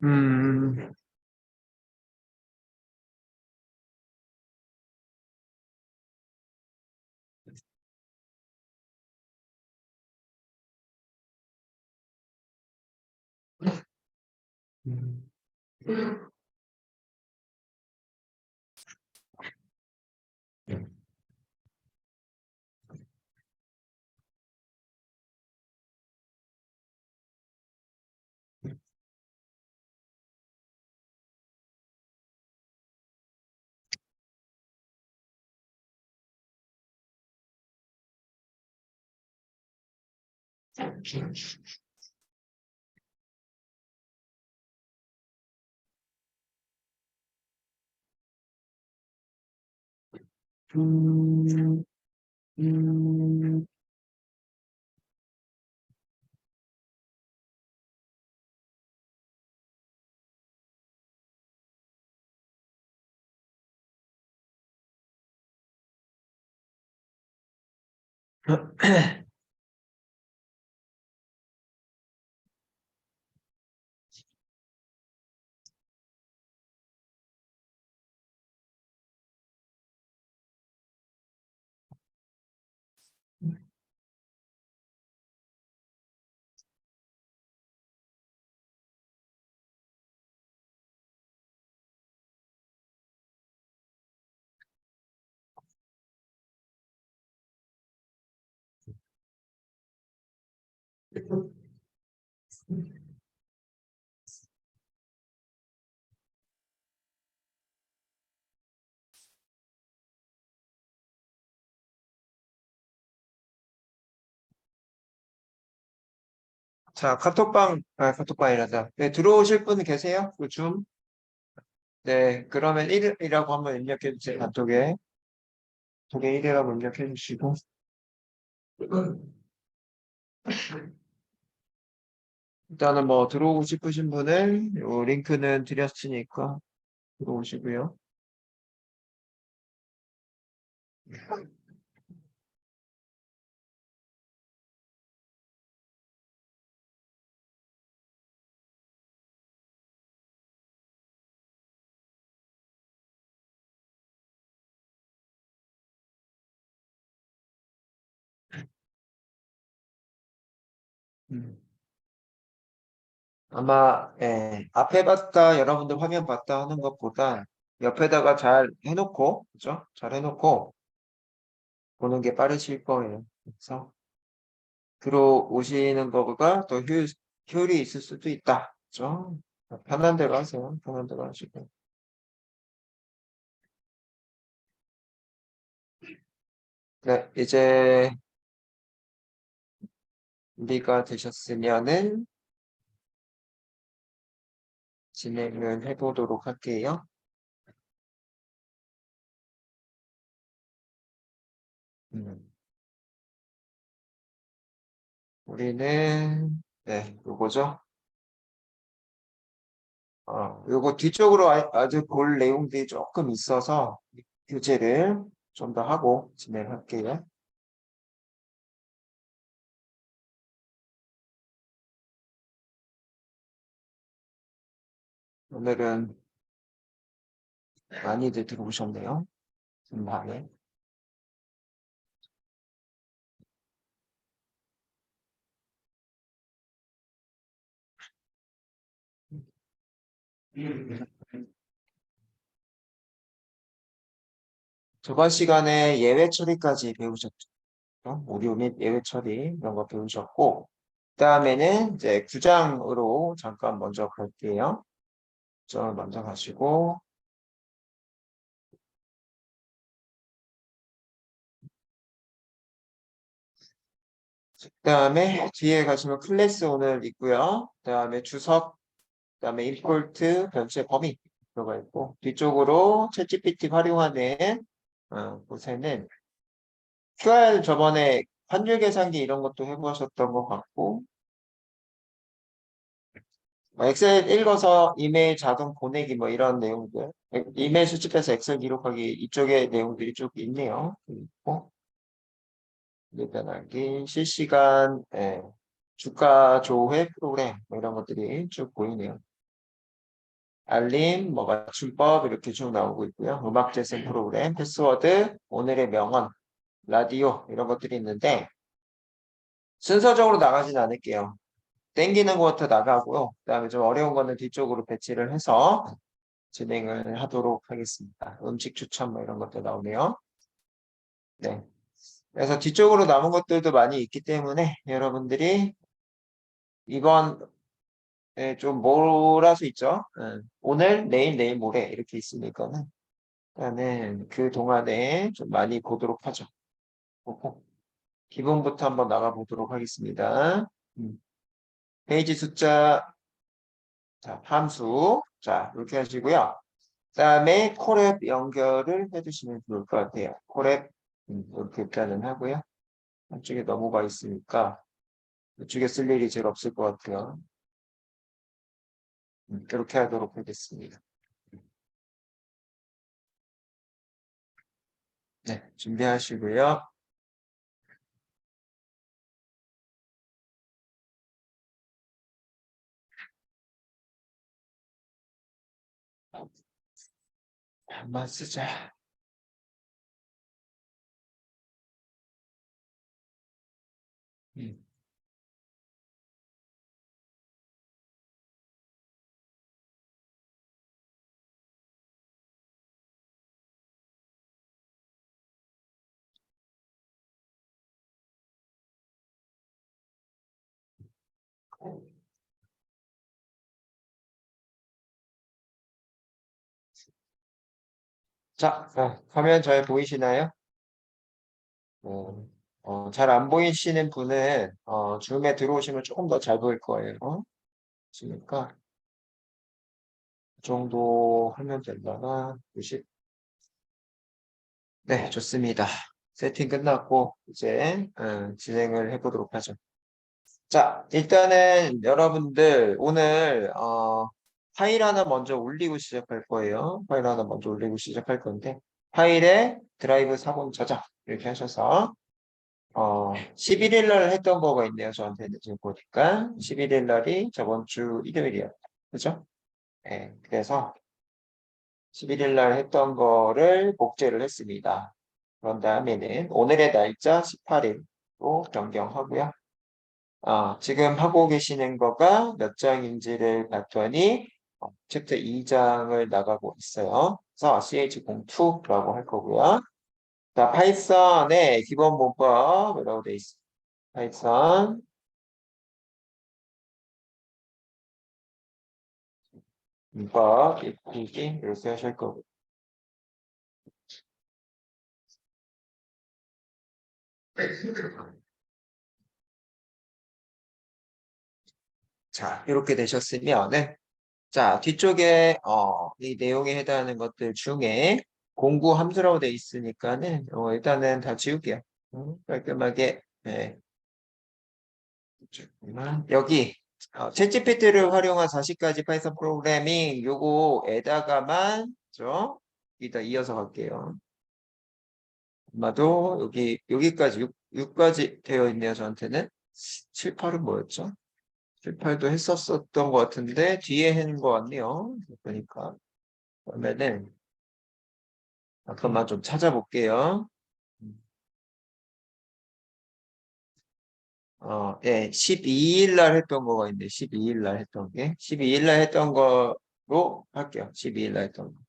음, 음. 음, 음, 자, 카톡방이라자. 네, 들어오실 분 계세요? 그 줌? 네, 그러면 1이라고 한번 입력해 주세요. 카톡에 1이라고 입력해 주시고. 일단은 뭐 들어오고 싶으신 분은 요 링크는 드렸으니까 들어오시고요. 음. 아마 앞에 봤다 여러분들 화면 봤다 하는 것보다 옆에다가 잘 해놓고 그죠? 잘 해놓고 보는 게 빠르실 거예요. 그래서 들어오시는 거가 더 효율이 있을 수도 있다. 그죠? 편한 대로 하세요. 편한 대로 하시고. 네, 이제 준비가 되셨으면은 진행을 해보도록 할게요. 음, 우리는 네, 요거죠. 요거 뒤쪽으로 아주 볼 내용들이 조금 있어서 교재를 좀 더 하고 진행할게요. 오늘은 많이들 들어오셨네요. 금방에. 저번 시간에 예외 처리까지 배우셨죠? 오디오 및 예외 처리 이런 거 배우셨고, 그다음에는 이제 구장으로 잠깐 먼저 갈게요. 구장을 먼저 가시고, 그다음에 뒤에 가시면 클래스 오늘 있고요. 그다음에 주석, 그다음에 임포트, 변수의 범위 들어가 있고, 뒤쪽으로 챗GPT 활용하는 곳에는 QR 저번에 환율 계산기 이런 것도 해보셨던 것 같고, 엑셀 읽어서 이메일 자동 보내기 뭐 이런 내용들, 이메일 수집해서 엑셀 기록하기 이쪽에 내용들이 쭉 있네요. 그리고 일단하기 실시간 주가 조회 프로그램 뭐 이런 것들이 쭉 보이네요. 알림, 뭐 맞춤법 이렇게 쭉 나오고 있고요. 음악 재생 프로그램, 패스워드, 오늘의 명언, 라디오 이런 것들이 있는데 순서적으로 나가진 않을게요. 땡기는 것부터 나가고요. 그다음에 좀 어려운 거는 뒤쪽으로 배치를 해서 진행을 하도록 하겠습니다. 음식 추천 뭐 이런 것도 나오네요. 네. 그래서 뒤쪽으로 남은 것들도 많이 있기 때문에 여러분들이 이번 좀 몰아서 있죠. 오늘, 내일 모레 이렇게 있으니까는 일단은 그 동안에 좀 많이 보도록 하죠. 보고 기본부터 한번 나가 보도록 하겠습니다. 음, 페이지 숫자, 자, 함수, 자 이렇게 하시고요. 그다음에 콜앱 연결을 해주시면 좋을 것 같아요. 콜앱 이렇게 일단은 하고요. 한쪽에 넘어가 있으니까 이쪽에 쓸 일이 제일 없을 것 같아요. 그렇게 하도록 하겠습니다. 네, 준비하시고요. 한번 쓰자. 음. 자, 화면 잘 보이시나요? 잘 안 보이시는 분은 줌에 들어오시면 조금 더 잘 보일 거예요. 그러니까 그 정도 하면 되려나? 90. 네, 좋습니다. 세팅 끝났고 이제 진행을 해보도록 하죠. 자, 일단은 여러분들 오늘 파일 하나 먼저 올리고 시작할 거예요. 파일 하나 먼저 올리고 시작할 건데 파일에 드라이브 사본 저장 이렇게 하셔서 11일 날 했던 거가 있네요. 저한테는 지금 보니까 11일 날이 저번 주 일요일이었다. 그죠? 네, 그래서 11일 날 했던 거를 복제를 했습니다. 그런 다음에는 오늘의 날짜 18일로 변경하고요. 지금 하고 계시는 거가 몇 장인지를 봤더니 챕터 2장을 나가고 있어요. 그래서 ch02라고 할 거고요. 자, 파이썬의 기본 문법이라고 돼 있습니다. 파이썬 문법 익히기 이렇게 하실 거고. 자, 이렇게 되셨으면 자, 뒤쪽에 이 내용에 해당하는 것들 중에 공구 함수라고 돼 있으니까는 일단은 다 지울게요. 깔끔하게. 네. 여기 챗GPT를 활용한 40가지 파이썬 프로그래밍 요거에다가만 여기다 이어서 갈게요. 아마도 여기까지 6까지 되어 있네요. 저한테는 7, 8은 뭐였죠? 7, 8도 했었던 것 같은데 뒤에 했는 것 같네요. 보니까 그러면은 잠깐만 좀 찾아볼게요. 예, 12일 날 했던 거가 있는데 12일 날 했던 게 12일 날 했던 거로 할게요. 12일 날 했던 거.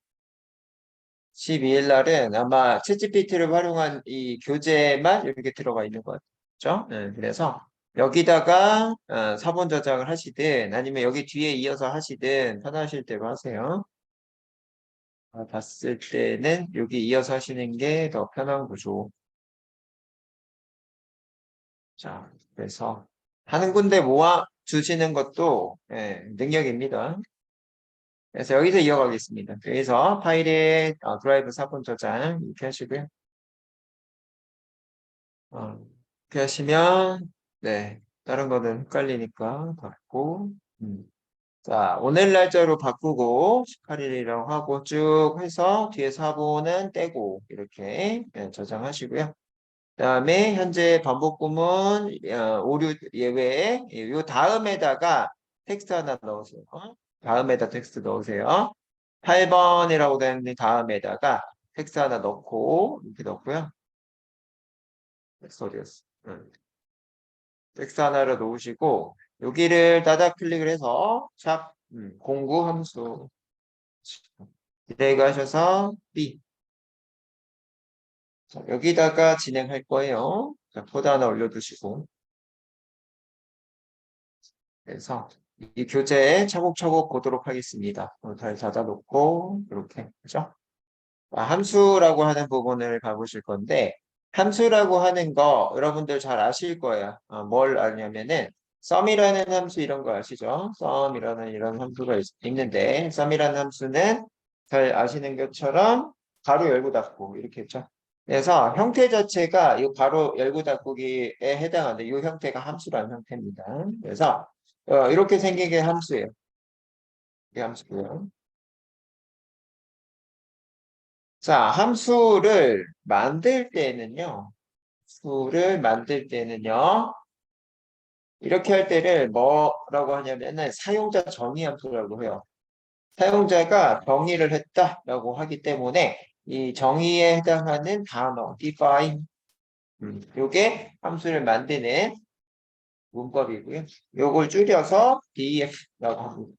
12일 날은 아마 챗GPT를 활용한 이 교재만 이렇게 들어가 있는 것 같죠? 네, 그래서 여기다가 사본 저장을 하시든 아니면 여기 뒤에 이어서 하시든 편하실 대로 하세요. 봤을 때는 여기 이어서 하시는 게 더 편한 구조. 자, 그래서 한 군데 모아 주시는 것도 능력입니다. 그래서 여기서 이어가겠습니다. 그래서 파일에 드라이브 사본 저장 이렇게 하시고요. 이렇게 하시면 네, 다른 거는 헷갈리니까 닫고 자, 오늘 날짜로 바꾸고 18일이라고 하고 쭉 해서 뒤에 사본은 떼고 이렇게 저장하시고요. 그다음에 현재 반복 구문 오류 예외에 요 다음에다가 텍스트 하나 넣으세요. 다음에다 텍스트 넣으세요. 8번이라고 되는 다음에다가 텍스트 하나 넣고 이렇게 넣고요. 소리였어. 텍스트 하나를 놓으시고 여기를 따다 클릭을 해서 샵 공구 함수 드래그 하셔서 B 자, 여기다가 진행할 거예요. 자, 코드 하나 올려두시고 그래서 이 교재에 차곡차곡 보도록 하겠습니다. 잘 닫아놓고 이렇게 그죠? 함수라고 하는 부분을 가보실 건데 함수라고 하는 거 여러분들 잘 아실 거예요. 뭘 아냐면은 sum이라는 함수 이런 거 아시죠? sum이라는 이런 함수가 있는데 sum이라는 함수는 잘 아시는 것처럼 가로 열고 닫고 이렇게 했죠. 그래서 형태 자체가 이 가로 열고 닫고기에 해당하는데 이 형태가 함수라는 형태입니다. 그래서 이렇게 생긴 게 함수예요. 이게 함수고요. 자, 함수를 만들 때는요. 수를 만들 때는요. 이렇게 할 때를 뭐라고 하냐면은 사용자 정의 함수라고 해요. 사용자가 정의를 했다라고 하기 때문에 이 정의에 해당하는 단어 define 요게 함수를 만드는 문법이고요. 요걸 줄여서 def라고 합니다.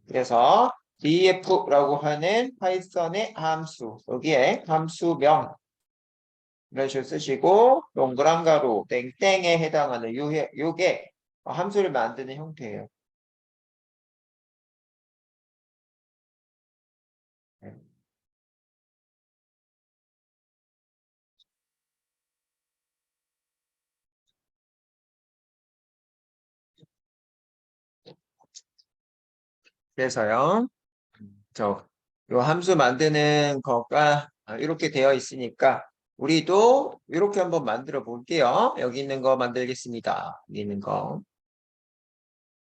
그래서 def라고 하는 파이썬의 함수 여기에 함수명 이런 식으로 쓰시고 동그란 가로 땡땡에 해당하는 요게 함수를 만드는 형태예요. 그래서요. 요 함수 만드는 거가 이렇게 되어 있으니까 우리도 이렇게 한번 만들어 볼게요. 여기 있는 거 만들겠습니다. 여기 있는 거.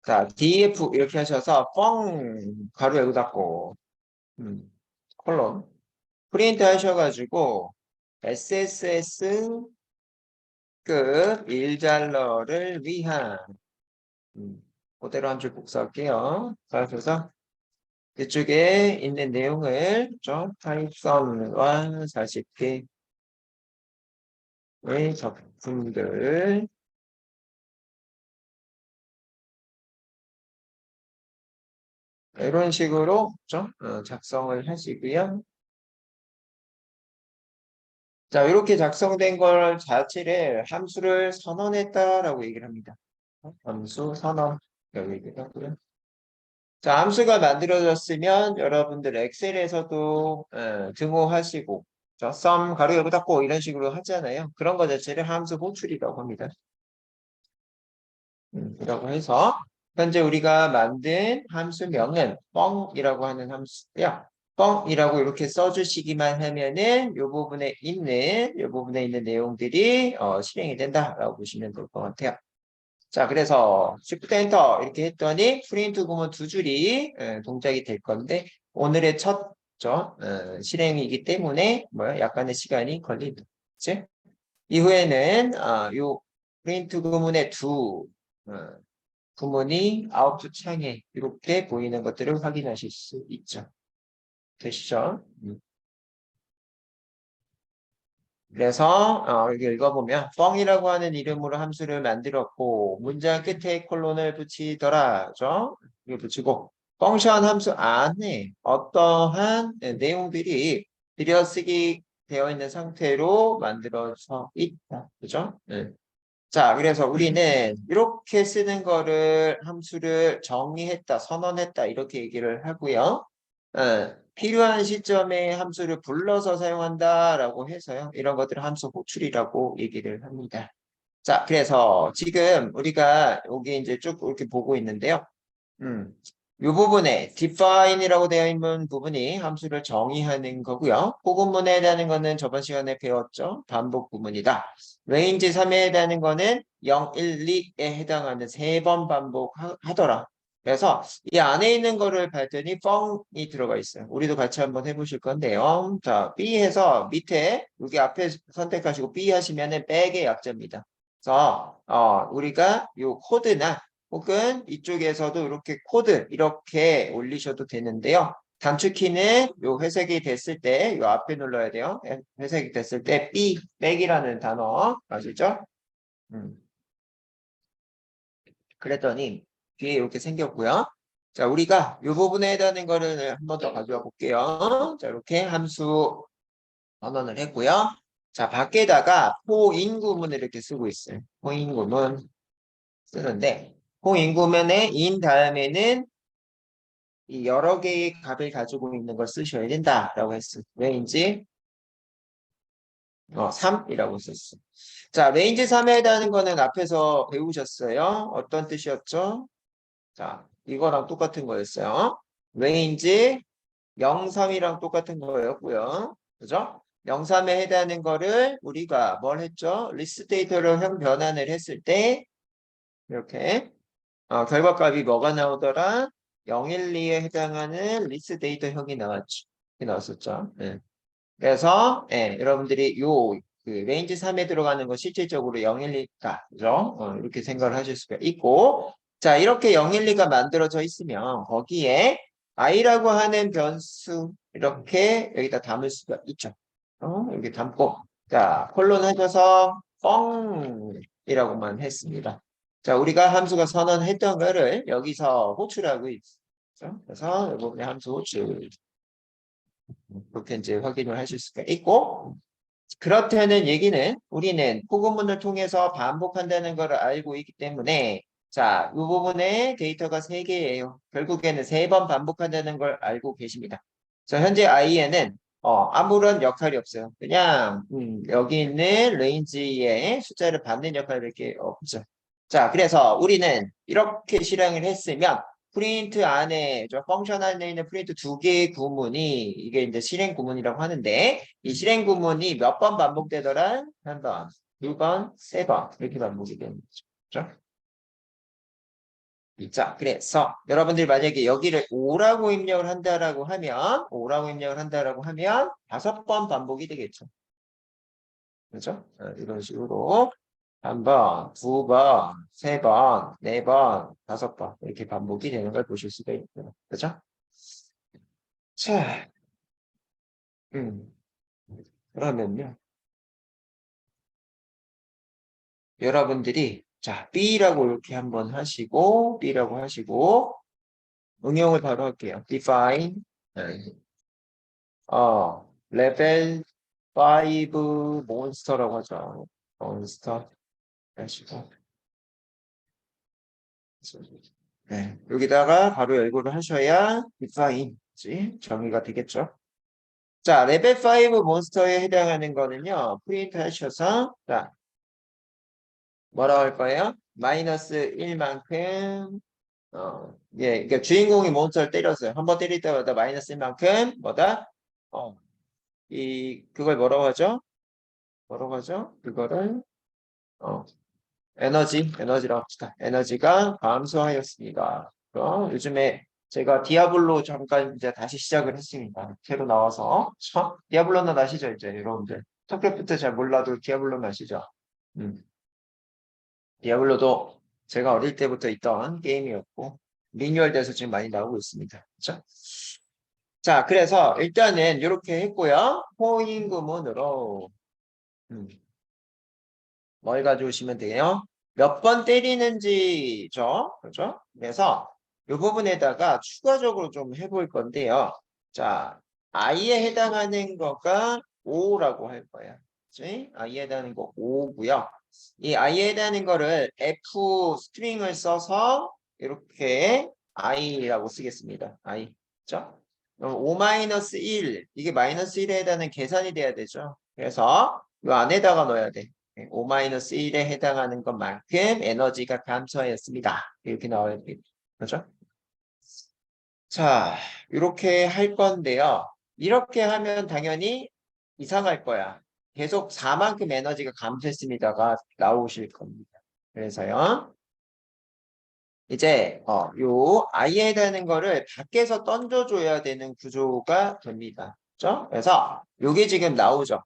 자, df 이렇게 하셔서 뻥 가로 열고 닫고 콜론 프린트 하셔가지고 SSS 급 1달러를 위한 그대로 한 줄 복사할게요. 그래서 이쪽에 있는 내용을 좀 파이썬과 40개의 작품들 이런 식으로 좀 작성을 하시고요. 자, 이렇게 작성된 걸 자체를 함수를 선언했다라고 얘기를 합니다. 함수 선언 라고 얘기를 하고요. 자, 함수가 만들어졌으면 여러분들 엑셀에서도 등호하시고 sum 가로 열고 닫고 이런 식으로 하잖아요. 그런 거 자체를 함수 호출이라고 합니다. 이라고 해서 현재 우리가 만든 함수명은 뻥이라고 하는 함수고요. 뻥이라고 이렇게 써주시기만 하면은 이 부분에 있는 내용들이 실행이 된다라고 보시면 될 것 같아요. 자, 그래서 Shift 엔터 이렇게 했더니 프린트 구문 두 줄이 동작이 될 건데 오늘의 첫 실행이기 때문에 약간의 시간이 걸리죠. 이후에는 요 프린트 구문의 두 구문이 아웃풋 창에 이렇게 보이는 것들을 확인하실 수 있죠. 되시죠? 그래서 여기 읽어보면 뻥이라고 하는 이름으로 함수를 만들었고 문장 끝에 콜론을 붙이더라죠. 이거 붙이고 펑션 함수 안에 어떠한 내용들이 들여쓰기 되어 있는 상태로 만들어져 있다. 그죠? 네. 자, 그래서 우리는 이렇게 쓰는 거를 함수를 정의했다, 선언했다 이렇게 얘기를 하고요. 필요한 시점에 함수를 불러서 사용한다라고 해서요. 이런 것들을 함수 호출이라고 얘기를 합니다. 자, 그래서 지금 우리가 여기 이제 쭉 이렇게 보고 있는데요. 이 부분에 define이라고 되어 있는 부분이 함수를 정의하는 거고요. 포근문에 해당하는 거는 저번 시간에 배웠죠. 반복 구문이다. range 3에 해당하는 거는 0, 1, 2에 해당하는 3번 반복하더라. 그래서 이 안에 있는 거를 봤더니 뻥이 들어가 있어요. 우리도 같이 한번 해보실 건데요. 자, B 해서 밑에 여기 앞에 선택하시고 B 하시면은 백의 약자입니다. 그래서 우리가 요 코드나 혹은 이쪽에서도 이렇게 코드 이렇게 올리셔도 되는데요. 단축키는 요 회색이 됐을 때 요 앞에 눌러야 돼요. 회색이 됐을 때 B, 백이라는 단어 아시죠? 음. 그랬더니 뒤에 이렇게 생겼고요. 자, 우리가 이 부분에 해당하는 거를 한 번 더 가져와 볼게요. 자, 이렇게 함수 번원을 했고요. 자, 밖에다가 포인 구문을 이렇게 쓰고 있어요. 포인 구문 쓰는데 포인 구문에 인 다음에는 이 여러 개의 값을 가지고 있는 걸 쓰셔야 된다라고 했어요. 왜인지 3이라고 썼어. 자, 레인지 3에 해당하는 거는 앞에서 배우셨어요. 어떤 뜻이었죠? 자, 이거랑 똑같은 거였어요. 레인지 03이랑 똑같은 거였고요. 그죠? 03에 해당하는 거를 우리가 뭘 했죠? 리스트 데이터로 형 변환을 했을 때 이렇게 결과값이 뭐가 나오더라? 012에 해당하는 리스트 데이터 형이 나왔죠. 이렇게 나왔었죠. 네. 그래서 여러분들이 그 레인지 3에 들어가는 건 실질적으로 012다. 그죠? 이렇게 생각을 하실 수가 있고 자, 이렇게 012가 만들어져 있으면 거기에 i라고 하는 변수 이렇게 여기다 담을 수가 있죠. 여기 담고 자, 콜론 하셔서 뻥이라고만 했습니다. 자, 우리가 함수가 선언했던 거를 여기서 호출하고 있죠. 그래서 이 부분에 함수 호출 그렇게 이제 확인을 하실 수가 있고 그렇다는 얘기는 우리는 포구문을 통해서 반복한다는 것을 알고 있기 때문에 자, 이 부분에 데이터가 3개예요. 결국에는 3번 반복한다는 걸 알고 계십니다. 자, 현재 i에는 아무런 역할이 없어요. 그냥 여기 있는 레인지의 숫자를 받는 역할밖에 없죠. 자, 그래서 우리는 이렇게 실행을 했으면 프린트 안에 저 펑션 안에 있는 프린트 2개의 구문이 이게 이제 실행 구문이라고 하는데 이 실행 구문이 몇 번 반복되더라? 한 번, 두 번, 세 번 이렇게 반복이 되는 거죠. 그렇죠? 자, 그래서 여러분들이 만약에 여기를 5라고 입력을 한다라고 하면 5라고 입력을 한다라고 하면 5번 반복이 되겠죠. 그렇죠? 이런 식으로 한 번, 두 번, 세 번, 네 번, 5번 이렇게 반복이 되는 걸 보실 수가 있고요. 그렇죠? 자, 음, 그러면요. 여러분들이 자, B라고 이렇게 한번 하시고 B라고 하시고 응용을 바로 할게요. define level 5 몬스터라고 하죠. 몬스터 하시고 네, 여기다가 바로 열고를 하셔야 define 정의가 되겠죠. 자, 레벨 5 몬스터에 해당하는 거는요. 프린트 하셔서 자, 뭐라고 할 거예요? 마이너스 1만큼 그러니까 주인공이 몬스터를 때렸어요. 한 번 때릴 때마다 마이너스 1만큼 뭐다? 그걸 뭐라고 하죠? 뭐라고 하죠? 그거를 어, 에너지라고 합시다. 에너지가 감소하였습니다. 요즘에 제가 디아블로 잠깐 이제 다시 시작을 했습니다. 새로 나와서 디아블로는 아시죠, 이제 여러분들? 스타크래프트 잘 몰라도 디아블로는 아시죠? 음. 디아블로도 제가 어릴 때부터 있던 게임이었고 리뉴얼돼서 지금 많이 나오고 있습니다. 그렇죠? 자, 그래서 일단은 이렇게 했고요. 호인 구문으로 뭘 가져오시면 돼요? 몇 번 때리는지죠. 그렇죠? 그래서 이 부분에다가 추가적으로 좀 해볼 건데요. 자, i에 해당하는 거가 5라고 할 거예요. 그치? i에 해당하는 거 5고요. 이 i에 해당하는 거를 f 스트링을 써서 이렇게 i라고 쓰겠습니다. i. 그죠? 그럼 5-1 이게 마이너스 1에 해당하는 계산이 돼야 되죠. 그래서 이 안에다가 넣어야 돼. 5-1에 해당하는 것만큼 에너지가 감소하였습니다. 이렇게 나와야 됩니다. 그렇죠? 자, 이렇게 할 건데요. 이렇게 하면 당연히 이상할 거야. 계속 4만큼 에너지가 감소했습니다가 나오실 겁니다. 그래서요. 이제 요 i에 해당하는 거를 밖에서 던져줘야 되는 구조가 됩니다. 그렇죠? 그래서 요게 지금 나오죠.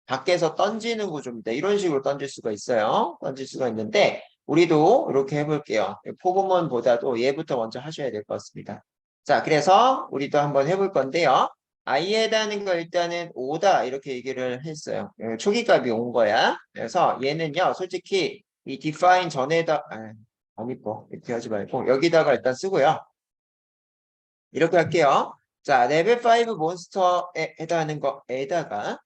밖에서 던지는 구조입니다. 이런 식으로 던질 수가 있어요. 던질 수가 있는데 우리도 이렇게 해볼게요. 포그먼보다도 얘부터 먼저 하셔야 될 것 같습니다. 자, 그래서 우리도 한번 해볼 건데요. i에 해당하는 거 일단은 5다 이렇게 얘기를 했어요. 초기값이 온 거야. 그래서 얘는요, 솔직히 이 define 전에다 안 이뻐. 이렇게 하지 말고 여기다가 일단 쓰고요. 이렇게 할게요. 자, 레벨 5 몬스터에 해당하는 거에다가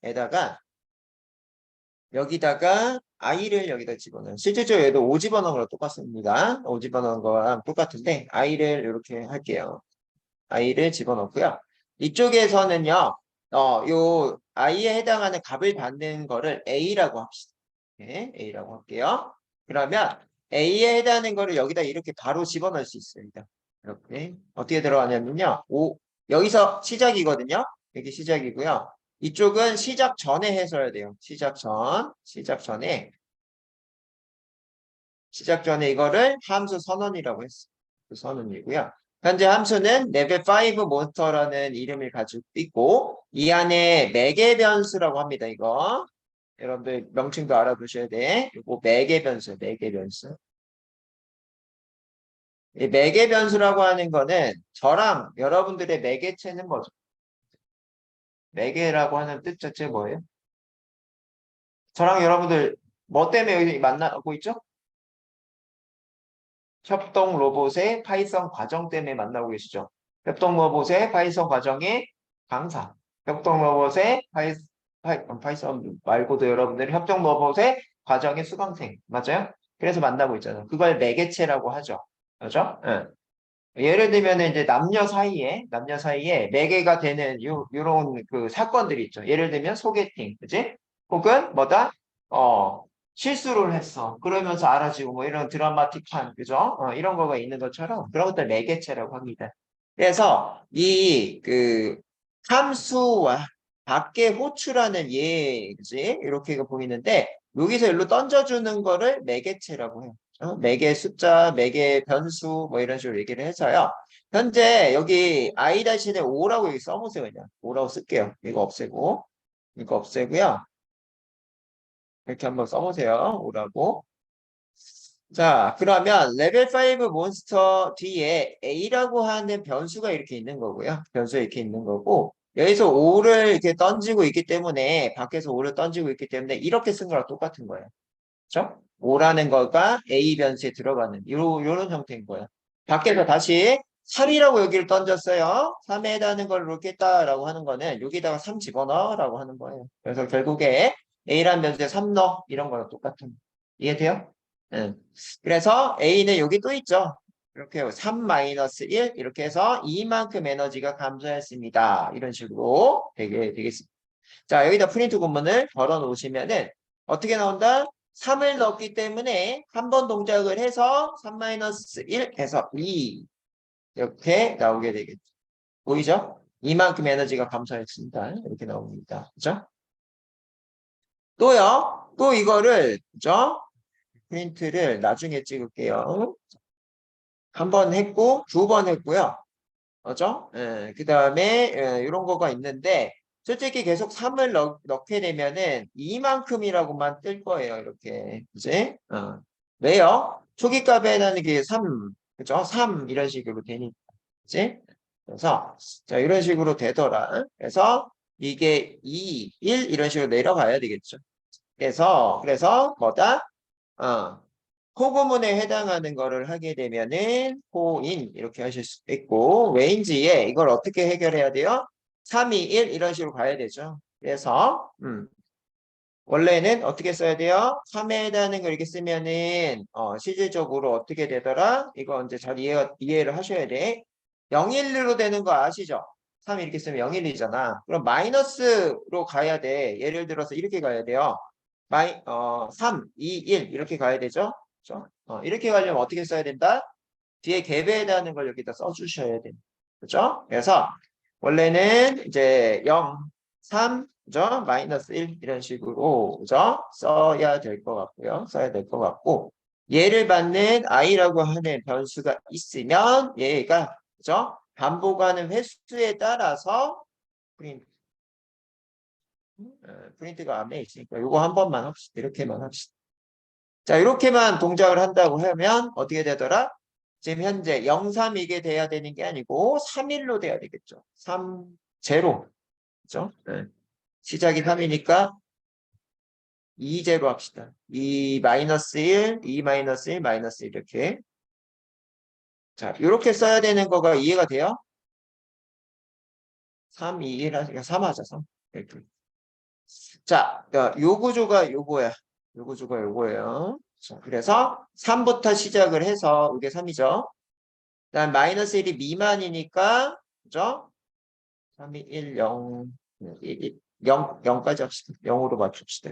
여기다가 i를 여기다 집어넣어요. 실질적으로 얘도 5 집어넣은 거랑 똑같습니다. 5 집어넣은 거랑 똑같은데 i를 이렇게 할게요. i를 집어넣고요. 이쪽에서는요. 요 i에 해당하는 값을 받는 거를 a라고 합시다. 네, a라고 할게요. 그러면 a에 해당하는 거를 여기다 이렇게 바로 집어넣을 수 있습니다. 이렇게 어떻게 들어가냐면요. 여기서 시작이거든요. 여기 시작이고요. 이쪽은 시작 전에 해서야 돼요. 시작 전에 이거를 함수 선언이라고 했어요. 그 선언이고요. 현재 함수는 레벨 5 몬스터라는 이름을 가지고 있고 이 안에 매개 변수라고 합니다. 이거 여러분들 명칭도 알아두셔야 돼. 이거 매개 변수, 매개 변수. 이 매개 변수라고 하는 거는 저랑 여러분들의 매개체는 뭐죠? 매개라고 하는 뜻 자체 뭐예요? 저랑 여러분들 뭐 때문에 여기 만나고 있죠? 협동 로봇의 파이썬 과정 때문에 만나고 계시죠? 협동 로봇의 파이썬 과정의 강사. 협동 로봇의 파이썬 말고도 여러분들이 협동 로봇의 과정의 수강생. 맞아요? 그래서 만나고 있잖아요. 그걸 매개체라고 하죠. 그죠? 응. 예를 들면 이제 남녀 사이에 매개가 되는 요런 그 사건들이 있죠. 예를 들면 소개팅, 그지? 혹은 뭐다? 실수를 했어. 그러면서 알아지고 뭐 이런 드라마틱한, 그죠? 이런 거가 있는 것처럼 그런 것들 매개체라고 합니다. 그래서 이 그 함수와 밖에 호출하는 예, 그지? 이렇게 보이는데 여기서 일로 던져주는 거를 매개체라고 해요. 매개 숫자, 매개 변수 뭐 이런 식으로 얘기를 해서요. 현재 여기 i 대신에 5라고 여기 써보세요. 그냥 5라고 쓸게요. 이거 없애고요. 이렇게 한번 써보세요. 5라고. 자, 그러면 레벨 5 몬스터 뒤에 A라고 하는 변수가 이렇게 있는 거고요. 변수가 이렇게 있는 거고, 여기서 5를 이렇게 던지고 있기 때문에, 밖에서 5를 던지고 있기 때문에 이렇게 쓴 거랑 똑같은 거예요. 그렇죠? 5라는 거가 A 변수에 들어가는 요런 형태인 거예요. 밖에서 다시 3이라고 여기를 던졌어요. 3에 해당하는 걸 이렇게 했다라고 하는 거는 여기다가 3 집어넣으라고 하는 거예요. 그래서 결국에 A라는 변수에 3 넣어 이런 거랑 똑같은 거. 이해돼요? 응. 그래서 A는 여기 또 있죠. 이렇게 3-1 이렇게 해서 이만큼 에너지가 감소했습니다. 이런 식으로 되겠습니다. 자, 여기다 프린트 구문을 걸어 놓으시면은 어떻게 나온다? 3을 넣었기 때문에 한 번 동작을 해서 3-1 해서 2 이렇게 나오게 되겠죠. 보이죠? 이만큼 에너지가 감소했습니다. 이렇게 나옵니다. 그죠? 또요. 또 이거를 그죠? 프린트를 나중에 찍을게요. 한 번 했고 두 번 했고요. 그죠? 그 다음에 이런 거가 있는데 솔직히 계속 3을 넣게 되면은 이만큼이라고만 뜰 거예요. 이렇게 이제 왜요? 초기값에는 이게 3 그죠? 3 이런 식으로 되니까 이제 그래서 자 이런 식으로 되더라. 그래서 이게 2, 1 이런 식으로 내려가야 되겠죠. 그래서 뭐다? 호구문에 해당하는 거를 하게 되면은 호인 이렇게 하실 수 있고 왜인지에 이걸 어떻게 해결해야 돼요? 3, 2, 1 이런 식으로 가야 되죠. 그래서 원래는 어떻게 써야 돼요? 3에 해당하는 걸 이렇게 쓰면은 실질적으로 어떻게 되더라? 이거 이제 잘 이해를 하셔야 돼. 0, 1로 되는 거 아시죠? 3 이렇게 쓰면 0, 1이잖아. 그럼 마이너스로 가야 돼. 예를 들어서 이렇게 가야 돼요. 3, 2, 1 이렇게 가야 되죠? 그렇죠? 이렇게 가려면 어떻게 써야 된다? 뒤에 갭에 해당하는 걸 여기다 써주셔야 됩니다. 그렇죠? 그래서 원래는 이제 0, 3, 그죠? 마이너스 1 이런 식으로 그죠? 써야 될 것 같고요. 써야 될 것 같고 얘를 받는 i라고 하는 변수가 있으면 얘가 그죠? 반복하는 횟수에 따라서 프린트, 프린트가 안에 있으니까 이거 한 번만 합시다. 이렇게만 합시다. 자, 이렇게만 동작을 한다고 하면 어떻게 되더라? 지금 현재 03 이게 돼야 되는 게 아니고 31로 돼야 되겠죠. 3, 0. 그죠? 네. 시작이 3이니까 2, 0 합시다. 2 마이너스 1, 2 마이너스 1, 마이너스 1 이렇게. 자, 이렇게 써야 되는 거가 이해가 돼요? 3, 2, 1 하니까 3 하자, 3. 이렇게. 자, 요 구조가 요거야. 요 구조가 요거예요. 자, 그래서 3부터 시작을 해서 이게 3이죠. 그다음 마이너스 1이 미만이니까 그죠? 3, 2, 1, 0, 0, 0까지 합시다. 0으로 맞춥시다.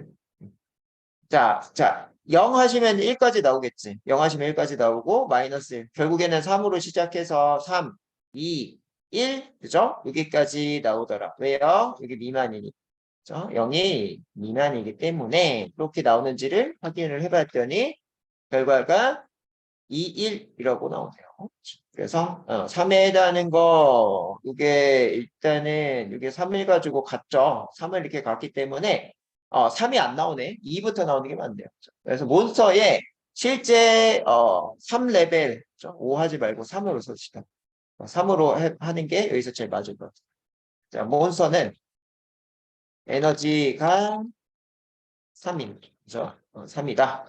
자, 0 하시면 1까지 나오겠지. 0 하시면 1까지 나오고 마이너스 1. 결국에는 3으로 시작해서 3, 2, 1 그죠? 여기까지 나오더라. 왜요? 여기 미만이니까. 그죠? 0이 미만이기 때문에 이렇게 나오는지를 확인을 해봤더니 결과가 2, 1이라고 나오네요. 그래서 3에 해당하는 거 이게 일단은 이게 3을 가지고 갔죠. 3을 이렇게 갔기 때문에 3이 안 나오네. 2부터 나오는 게 맞네요. 그래서 몬스터에 실제 3레벨 5 하지 말고 3으로 써시다. 3으로 하는 게 여기서 제일 맞을 것 같아요. 자, 몬스터는 에너지가 3입니다. 그죠? 3이다.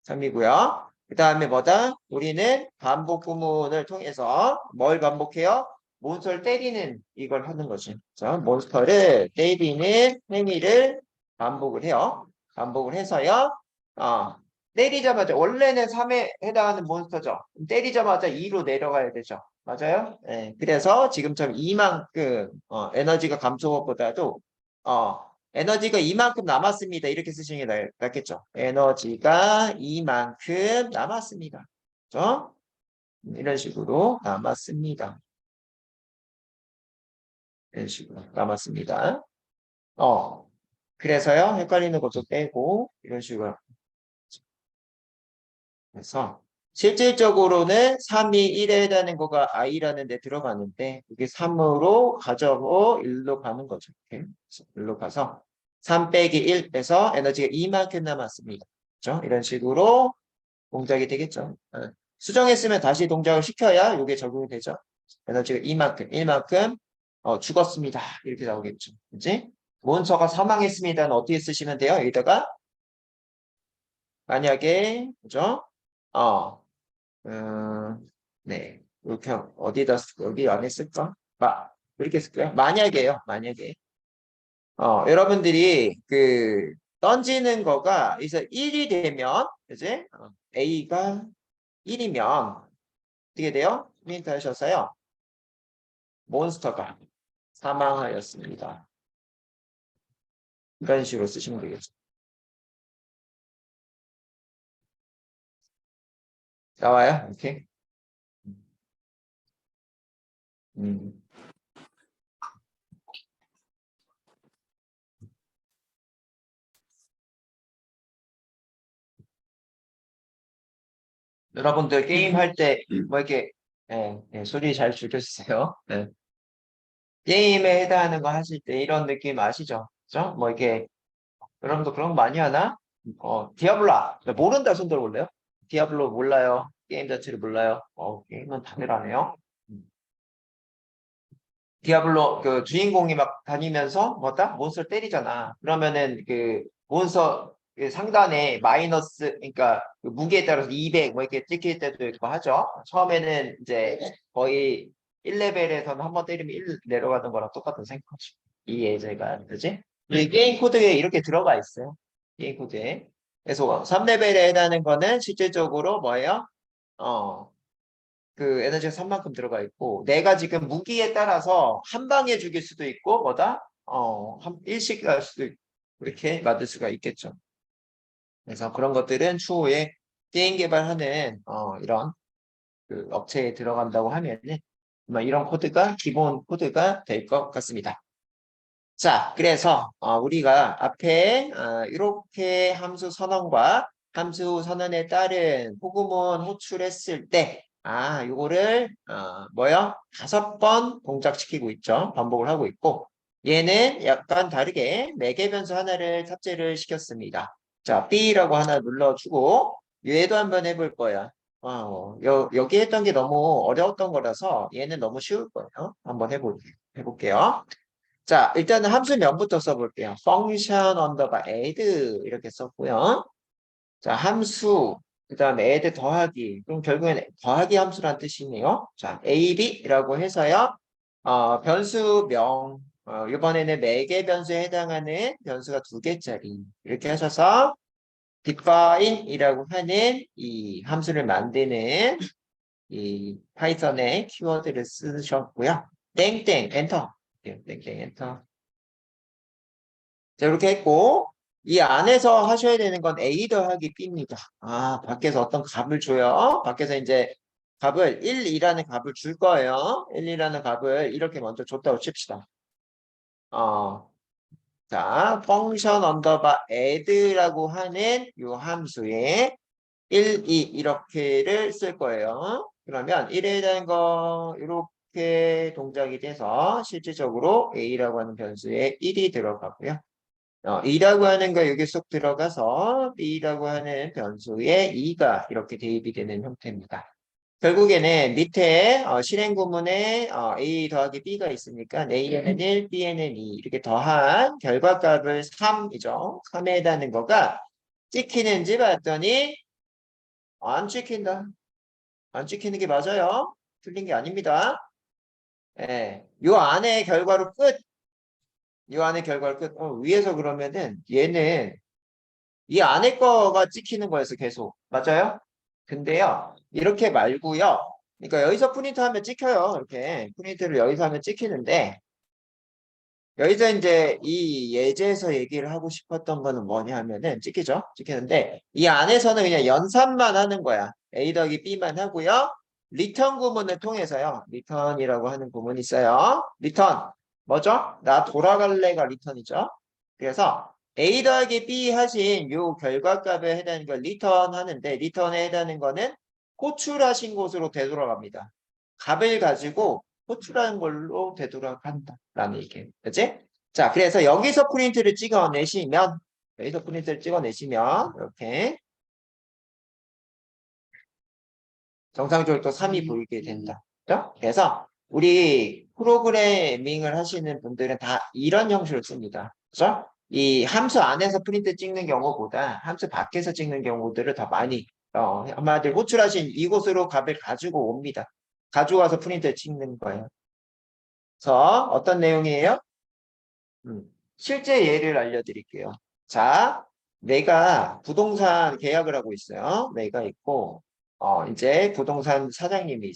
3이고요. 그 다음에 뭐다? 우리는 반복 구문을 통해서 뭘 반복해요? 몬스터를 때리는 이걸 하는 거지. 자, 몬스터를 때리는 행위를 반복을 해요. 반복을 해서요. 때리자마자 원래는 3에 해당하는 몬스터죠. 때리자마자 2로 내려가야 되죠. 맞아요? 네, 그래서 지금처럼 이만큼 에너지가 감소한 것보다도 에너지가 이만큼 남았습니다. 이렇게 쓰시는 게 낫겠죠. 에너지가 이만큼 남았습니다. 그죠? 이런 식으로 남았습니다. 이런 식으로 남았습니다. 그래서요. 헷갈리는 것도 빼고 이런 식으로 해서 실질적으로는 3이 1에 해당하는 거가 i라는 데 들어가는데 이게 3으로 가져고 1로 가는 거죠. 이렇게 1로 가서 3 빼기 1에서 에너지가 이만큼 남았습니다. 그렇죠? 이런 식으로 동작이 되겠죠. 수정했으면 다시 동작을 시켜야 이게 적용이 되죠. 에너지가 이만큼, 1만큼 죽었습니다. 이렇게 나오겠죠. 그지? 몬스터가 사망했습니다는 어떻게 쓰시면 돼요? 여기다가 만약에 그죠? 어, 네. 이렇게 어디다 여기 안에 쓸까? 이렇게 쓸까요? 만약에요. 만약에 여러분들이 그 던지는 거가 이제 1이 되면 이제 A가 1이면 어떻게 돼요? 프린트 하셔서요. 몬스터가 사망하였습니다. 이런 식으로 쓰시면 되겠죠. 나와요? 이렇게. 음. 여러분들 게임 할 때 뭐 이렇게 소리 잘 줄여주세요. 네. 게임에 해당하는 거 하실 때 이런 느낌 아시죠? 그죠? 뭐 이렇게 여러분도 그런 거 많이 하나? 디아블라 모른다 손 들어볼래요? 디아블로 몰라요. 게임 자체를 몰라요. 게임은 다들 안 해요. 디아블로 그 주인공이 막 다니면서 뭐다? 몬스터 때리잖아. 그러면은 그 몬스터 그 상단에 마이너스 그러니까 그 무게에 따라서 200 뭐 이렇게 찍힐 때도 있고 하죠. 처음에는 이제 거의 1레벨에서는 한 번 때리면 1 내려가는 거랑 똑같은 생각이죠. 이 예제가 그지? 이 게임 코드에 이렇게 들어가 있어요. 게임 코드에. 그래서 3레벨에 해당하는 거는 실질적으로 뭐예요? 어, 그 에너지가 3만큼 들어가 있고 내가 지금 무기에 따라서 한 방에 죽일 수도 있고 뭐다? 한 일씩 갈 수도 있고 이렇게 만들 수가 있겠죠. 그래서 그런 것들은 추후에 게임 개발하는 이런 그 업체에 들어간다고 하면은 아마 이런 코드가 기본 코드가 될 것 같습니다. 자, 그래서 우리가 앞에 이렇게 함수 선언과 함수 선언에 따른 포구문 호출했을 때, 요거를, 뭐요? 5번 동작시키고 있죠. 반복을 하고 있고, 얘는 약간 다르게 매개 변수 하나를 탑재를 시켰습니다. 자, B라고 하나 눌러주고, 얘도 한번 해볼 거야. 여기 했던 게 너무 어려웠던 거라서 얘는 너무 쉬울 거예요. 한번 해볼게요. 자, 일단은 함수명부터 써볼게요. function underbar add 이렇게 썼고요. 자, 함수, 그 다음에 add 더하기. 그럼 결국엔 더하기 함수란 뜻이네요. 자, ab라고 해서요. 변수명, 이번에는 매개 변수에 해당하는 변수가 2개짜리. 이렇게 하셔서 define이라고 하는 이 함수를 만드는 이 파이썬의 키워드를 쓰셨고요. 땡땡 엔터. 땡땡 엔터. 자, 이렇게 했고 이 안에서 하셔야 되는 건 A 더하기 B입니다. 밖에서 어떤 값을 줘요. 밖에서 이제 값을 1, 2라는 값을 줄 거예요. 1, 2라는 값을 이렇게 먼저 줬다고 칩시다. 자, function underbar add라고 하는 이 함수에 1, 2 이렇게를 쓸 거예요. 그러면 1에 대한 거 이렇게 동작이 돼서 실질적으로 A라고 하는 변수에 1이 들어가고요. 2라고 하는 거 여기 쏙 들어가서 B라고 하는 변수에 2가 이렇게 대입이 되는 형태입니다. 결국에는 밑에 실행 구문에 A 더하기 B가 있으니까 A에는 1, B에는 2 이렇게 더한 결과값을 3이죠. 3에 해당하는 거가 찍히는지 봤더니 안 찍힌다. 안 찍히는 게 맞아요. 틀린 게 아닙니다. 예. 요 안에 결과로 끝. 요 안에 결과로 끝. 위에서 그러면은 얘는 이 안에 거가 찍히는 거였어, 계속. 맞아요? 근데요, 이렇게 말고요. 그러니까 여기서 프린트하면 찍혀요. 이렇게 프린트를 여기서 하면 찍히는데 여기서 이제 이 예제에서 얘기를 하고 싶었던 거는 뭐냐 하면은 찍히죠? 찍히는데 이 안에서는 그냥 연산만 하는 거야. A 더하기 B만 하고요. 리턴 구문을 통해서요. 리턴이라고 하는 구문이 있어요. 리턴. 뭐죠? 나 돌아갈래가 리턴이죠. 그래서 A 더하기 B 하신 요 결과값에 해당하는 걸 리턴 하는데 리턴에 해당하는 거는 호출하신 곳으로 되돌아갑니다. 값을 가지고 호출하는 걸로 되돌아간다. 라는 얘기예요. 그치? 자, 그래서 여기서 프린트를 찍어내시면 여기서 프린트를 찍어내시면 이렇게 정상적으로 또 3이 보이게 된다. 그죠? 그래서 우리 프로그래밍을 하시는 분들은 다 이런 형식을 씁니다. 그죠? 이 함수 안에서 프린트 찍는 경우보다 함수 밖에서 찍는 경우들을 더 많이 한마디로 호출하신 이곳으로 값을 가지고 옵니다. 가져와서 프린트를 찍는 거예요. 그래서 어떤 내용이에요? 실제 예를 알려드릴게요. 자, 내가 부동산 계약을 하고 있어요. 내가 있고, 이제 부동산 사장님이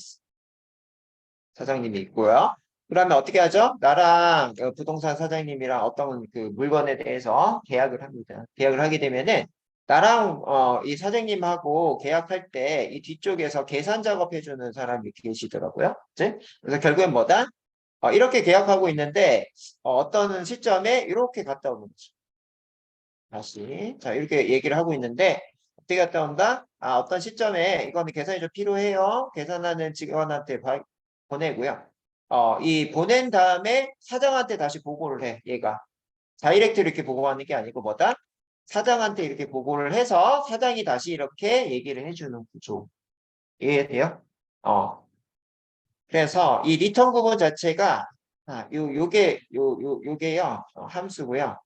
있고요. 그러면 어떻게 하죠? 나랑 부동산 사장님이랑 어떤 그 물건에 대해서 계약을 합니다. 계약을 하게 되면은 나랑 이 사장님하고 계약할 때 이 뒤쪽에서 계산 작업해주는 사람이 계시더라고요. 그치? 그래서 결국엔 뭐다? 이렇게 계약하고 있는데 어떤 시점에 이렇게 갔다 오는 거죠. 다시 자 이렇게 얘기를 하고 있는데 어떻게 갔다 온다? 어떤 시점에 이거는 계산이 좀 필요해요. 계산하는 직원한테 보내고요. 이 보낸 다음에 사장한테 다시 보고를 해. 얘가 다이렉트 이렇게 보고하는 게 아니고 뭐다? 사장한테 이렇게 보고를 해서 사장이 다시 이렇게 얘기를 해주는 구조. 이해돼요? 그래서 이 리턴 구문 자체가 요게요 함수고요.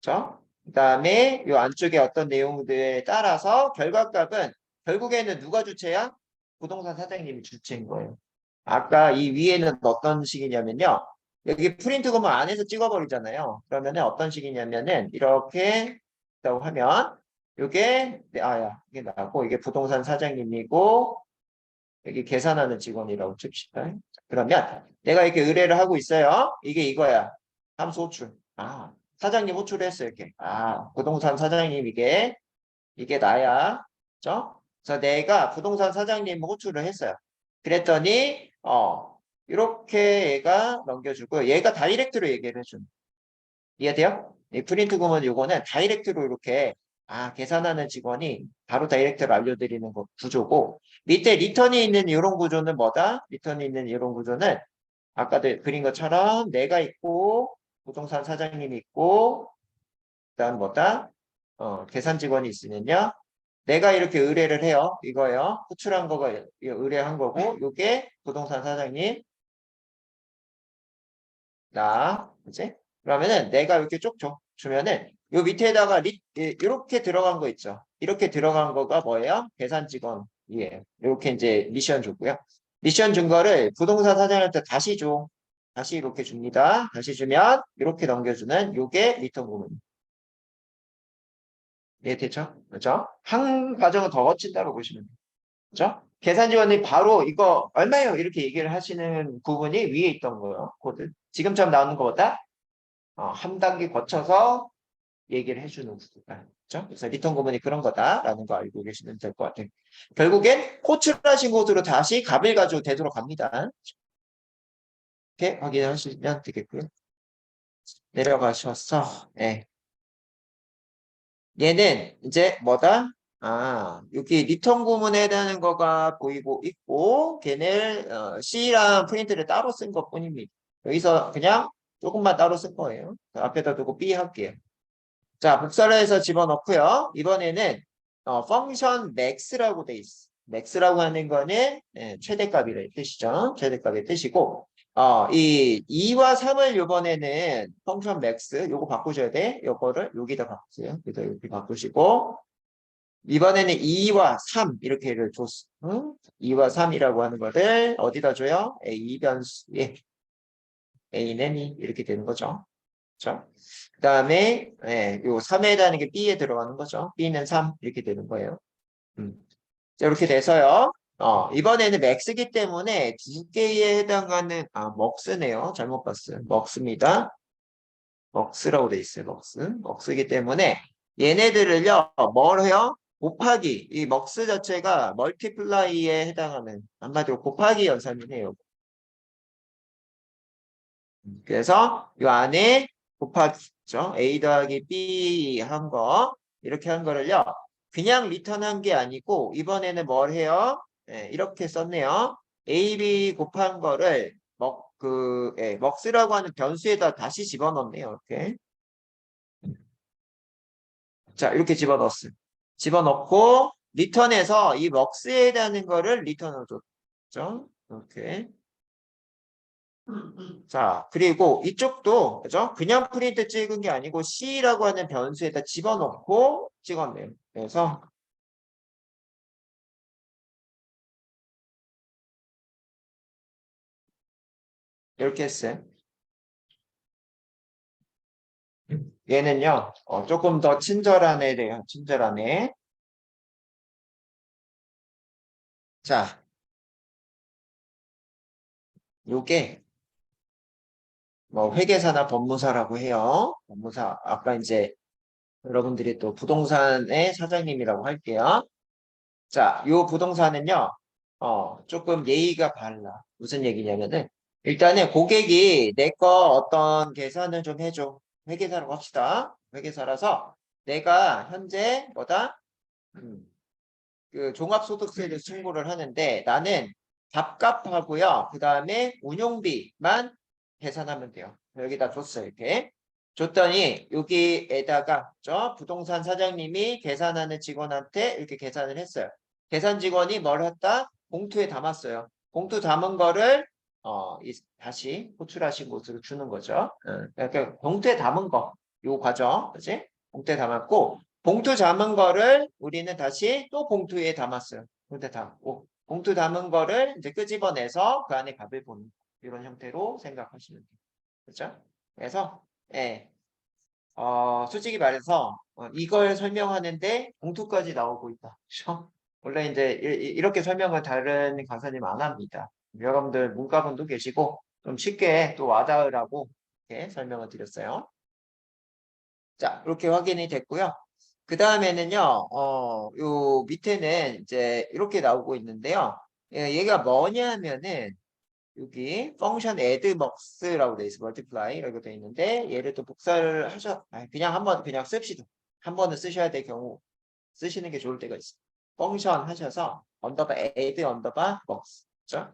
그렇죠? 그다음에 요 안쪽에 어떤 내용들에 따라서 결과값은 결국에는 누가 주체야? 부동산 사장님이 주체인 거예요. 아까 이 위에는 어떤 식이냐면요. 여기 프린트 구문 안에서 찍어버리잖아요. 그러면은 어떤 식이냐면은 이렇게 있다고 하면 요게 이게 나고 이게 부동산 사장님이고 여기 계산하는 직원이라고 칩시다. 그러면 내가 이렇게 의뢰를 하고 있어요. 이게 이거야. 함수 호출. 사장님 호출했어요. 이렇게. 부동산 사장님 이게 나야. 그죠? 그래서 내가 부동산 사장님 호출을 했어요. 그랬더니 이렇게 얘가 넘겨주고 얘가 다이렉트로 얘기를 해주는. 이해돼요? 이 프린트 구문 요거는 다이렉트로 이렇게 계산하는 직원이 바로 다이렉트로 알려드리는 거 구조고, 밑에 리턴이 있는 이런 구조는 뭐다? 리턴이 있는 이런 구조는 아까도 그린 것처럼 내가 있고 부동산 사장님이 있고 그다음 뭐다? 계산 직원이 있으면요. 내가 이렇게 의뢰를 해요. 이거요. 호출한 거가 의뢰한 거고, 요게 부동산 사장님, 나, 그지? 그러면은 내가 이렇게 쭉 주면은 요 밑에다가 이렇게 들어간 거 있죠. 이렇게 들어간 거가 뭐예요? 계산 직원이에요. 이렇게 이제 미션 줬고요. 미션 준 거를 부동산 사장한테 다시 줘. 다시 이렇게 줍니다. 다시 주면 이렇게 넘겨주는 요게 리턴 부분. 이해되죠? 그렇죠? 한 과정은 더 거친다고 보시면 돼요. 그렇죠? 계산 지원이 바로 이거 얼마예요? 이렇게 얘기를 하시는 부분이 위에 있던 거예요. 코드. 지금처럼 나오는 것보다 한 단계 거쳐서 얘기를 해주는 구조다. 그렇죠? 그래서 리턴 구문이 그런 거다라는 거 알고 계시면 될 것 같아요. 결국엔 호출하신 곳으로 다시 값을 가지고 되도록 합니다. 이렇게 확인하시면 되겠고요. 내려가셔서 네. 얘는 이제 뭐다? 여기 리턴 구문에 해당하는 거가 보이고 있고 걔는 C랑 프린트를 따로 쓴 것 뿐입니다. 여기서 그냥 조금만 따로 쓴 거예요. 앞에다 두고 B 할게요. 자, 복사를 해서 집어넣고요. 이번에는 펑션 max라고 돼 있어. max라고 하는 거는 최대값이라는 뜻이죠. 최대값의 뜻이고 이 2와 3을 이번에는 펑션 max 요거 바꾸셔야 돼. 요거를 여기다 바꾸세요. 그래서 여기 바꾸시고 이번에는 2와 3 이렇게를 줬어. 2와 3이라고 하는 거를 어디다 줘요? A 변수에 A는 2 이렇게 되는 거죠. 그렇죠? 그 다음에 요 3에 해당하는 게 B에 들어가는 거죠. B는 3 이렇게 되는 거예요. 자, 이렇게 돼서요. 이번에는 맥스기 때문에 두 개에 해당하는 먹스네요. 잘못 봤어요. 먹스입니다. 먹스라고 돼 있어요. 먹스. 먹스기 때문에 얘네들을요. 뭘 해요? 곱하기. 이 먹스 자체가 멀티플라이에 해당하는 한마디로 곱하기 연산이네요. 그래서 이 안에 곱하기죠. A 더하기 B 한 거. 이렇게 한 거를요. 그냥 리턴한 게 아니고 이번에는 뭘 해요? 이렇게 썼네요. A, B 곱한 거를 먹스라고 하는 변수에다 다시 집어넣네요. 이렇게. 자, 이렇게 집어넣었어요. 집어넣고 리턴해서 이 먹스에 해당하는 거를 리턴을 줬죠. 이렇게. 자, 그리고 이쪽도 그죠? 그냥 프린트 찍은 게 아니고 C라고 하는 변수에다 집어넣고 찍었네요. 그래서 이렇게 했어요. 얘는요, 조금 더 친절한 애래요. 친절한 애. 자, 요게 뭐 회계사나 법무사라고 해요. 법무사 아까 이제 여러분들이 또 부동산의 사장님이라고 할게요. 자, 요 부동산은요, 조금 예의가 발라. 무슨 얘기냐면은, 일단은 고객이 내 거 어떤 계산을 좀 해줘. 회계사라고 합시다. 회계사라서 내가 현재 뭐다? 그 종합소득세를 청구를 하는데 나는 밥값하고요. 그 다음에 운용비만 계산하면 돼요. 여기다 줬어요. 이렇게. 줬더니 여기에다가 부동산 사장님이 계산하는 직원한테 이렇게 계산을 했어요. 계산 직원이 뭘 했다? 봉투에 담았어요. 봉투 담은 거를 다시 호출하신 곳으로 주는 거죠. 그러니까 봉투에 담은 거, 요 과정, 그지? 봉투에 담았고 봉투 담은 거를 우리는 다시 또 봉투에 담았어요. 봉투에 담고 봉투 담은 거를 이제 끄집어내서 그 안에 값을 보는 이런 형태로 생각하시면 돼요. 그렇죠? 그래서 솔직히 말해서 이걸 설명하는데 봉투까지 나오고 있다. 그렇죠? 원래 이제 이렇게 설명을 다른 강사님 안 합니다. 여러분들 문과분도 계시고 좀 쉽게 또 와닿으라고 이렇게 설명을 드렸어요. 자, 이렇게 확인이 됐고요. 그 다음에는요, 요 밑에는 이제 이렇게 나오고 있는데요. 얘가 뭐냐면은, 여기 펑션 addMux라고 돼 있어, multiply라고 돼 있는데, 얘를 또 복사를 그냥 한번 그냥 씁시다. 한 번은 쓰셔야 될 경우 쓰시는 게 좋을 때가 있어요. 펑션 하셔서 언더바 add 언더바 box. 그렇죠?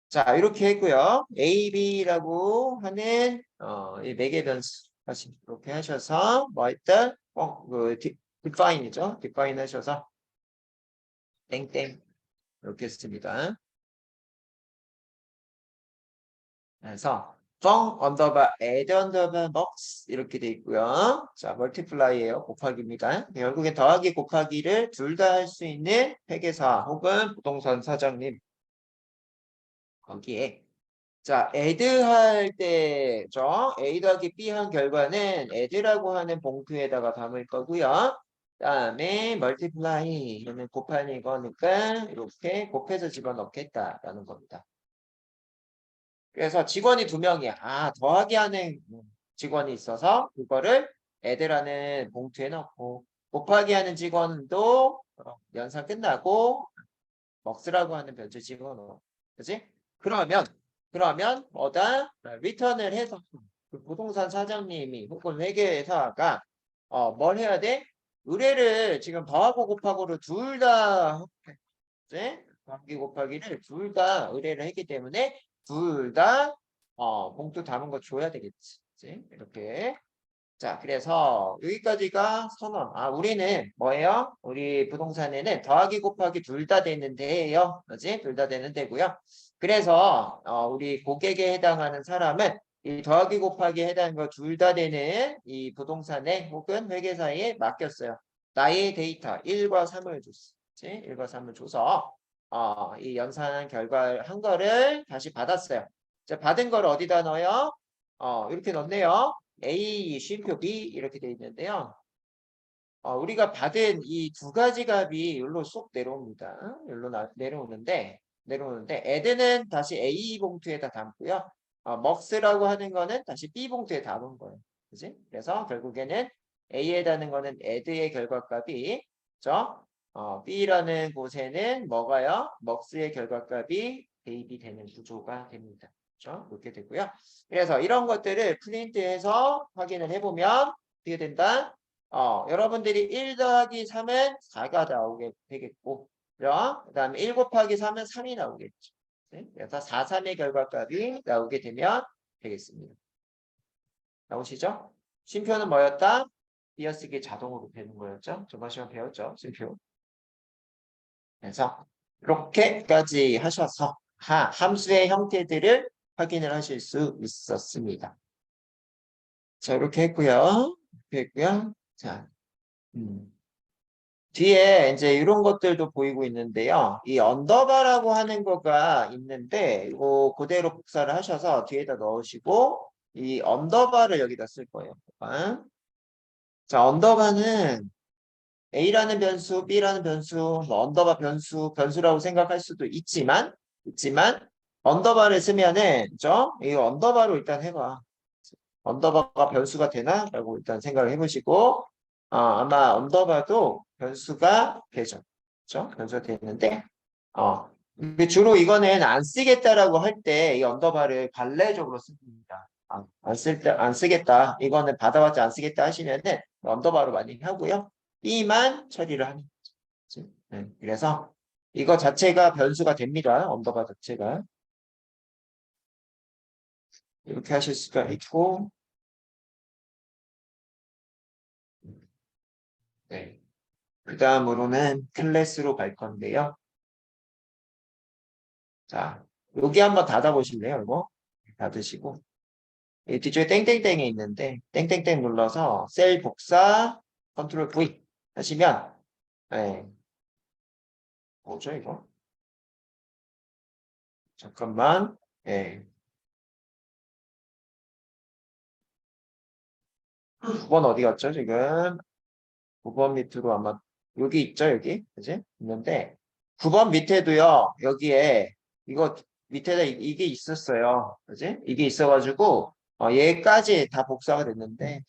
자, 이렇게 했고요. a, b라고 하는 이 매개 변수 다시 이렇게 하셔서 뭐 일단 디파인이죠. 디파인 하셔서 땡땡 이렇게 했습니다. 그래서 펑 언더바 add 언더바 box 이렇게 돼 있고요. 자, 멀티플라이예요. 곱하기입니다. 결국에 더하기 곱하기를 둘 다 할 수 있는 회계사 혹은 부동산 사장님 거기에 자, add 할 때죠. A 더하기 B 한 결과는 add라고 하는 봉투에다가 담을 거고요. 그다음에 multiply 이거는 곱하는 거니까 이렇게 곱해서 집어넣겠다라는 겁니다. 그래서 직원이 2명이야. 아, 더하기 하는 직원이 있어서 그거를 add라는 봉투에 넣고 곱하기 하는 직원도 연산 끝나고 먹스라고 하는 변수 집어넣어. 그지? 그러면 뭐다? 리턴을 해서 그 부동산 사장님이 혹은 회계사가 뭘 해야 돼? 의뢰를 지금 더하고 곱하고를 둘 다 더하기 곱하기를 둘 다 의뢰를 했기 때문에 둘 다 봉투 담은 거 줘야 되겠지. 그치? 이렇게. 자, 그래서 여기까지가 선언. 아, 우리는 뭐예요? 우리 부동산에는 더하기 곱하기 둘 다 되는데요. 그지? 둘 다 되는 데고요. 그래서 우리 고객에 해당하는 사람은 이 더하기 곱하기 해당하는 거 둘 다 되는 이 부동산에 혹은 회계사에 맡겼어요. 나의 데이터 1과 3을 줬어. 그치? 1과 3을 줘서 이 연산한 결과 한 거를 다시 받았어요. 자, 받은 걸 어디다 넣어요? 이렇게 넣네요. A, 쉼표 B 이렇게 되어 있는데요. 우리가 받은 이 두 가지 값이 여기로 쏙 내려옵니다. 여기로 내려오는데 add는 다시 A 봉투에다 담고요. 먹스라고 하는 거는 다시 B 봉투에 담은 거예요. 그지? 그래서 결국에는 A에다는 거는 add의 결과값이 그죠? B라는 곳에는 뭐가요? 먹스의 결과값이 대입이 되는 구조가 됩니다. 그렇죠? 이렇게 되고요. 그래서 이런 것들을 프린트해서 확인을 해보면 어떻게 된다? 여러분들이 1 더하기 3은 4가 나오게 되겠고, 그 다음에 1 곱하기 3은 3이 나오겠죠. 네? 그래서 4, 3의 결과값이 나오게 되면 되겠습니다. 나오시죠? 쉼표는 뭐였다? 띄어쓰기 자동으로 되는 거였죠? 저번 시간 배웠죠? 쉼표. 그래서 이렇게까지 하셔서 함수의 형태들을 확인을 하실 수 있었습니다. 자, 이렇게 했고요. 이렇게 했고요. 자, 뒤에 이제 이런 것들도 보이고 있는데요. 이 언더바라고 하는 거가 있는데 이거 그대로 복사를 하셔서 뒤에다 넣으시고 이 언더바를 여기다 쓸 거예요. 자, 언더바는 A라는 변수, B라는 변수, 뭐 언더바 변수라고 생각할 수도 있지만 언더바를 쓰면은 그죠? 이 언더바로 일단 해봐. 언더바가 변수가 되나? 라고 일단 생각을 해보시고 아마 언더바도 변수가 되죠. 그렇죠? 변수가 되는데 근데 주로 이거는 안 쓰겠다라고 할 때 이 언더바를 관례적으로 씁니다. 안 쓰겠다. 이거는 받아봤자 안 쓰겠다 하시면은 언더바로 많이 하고요. B만 처리를 하는 거죠. 네, 그래서 이거 자체가 변수가 됩니다. 언더바 자체가. 이렇게 하실 수가 있고 네. 그 다음으로는 클래스로 갈 건데요. 자, 여기 한번 닫아보실래요, 이거? 닫으시고. 이 뒤쪽에 땡땡땡이 있는데, 땡땡땡 눌러서 셀 복사, 컨트롤 V 하시면, 네. 뭐죠, 이거? 잠깐만. 네. 9번 어디 갔죠, 지금? 9번 밑으로 아마, 여기 있죠, 여기? 그지? 있는데, 9번 밑에도요, 여기에, 이거 밑에다 이게 있었어요. 그지? 이게 있어가지고, 얘까지 다 복사가 됐는데,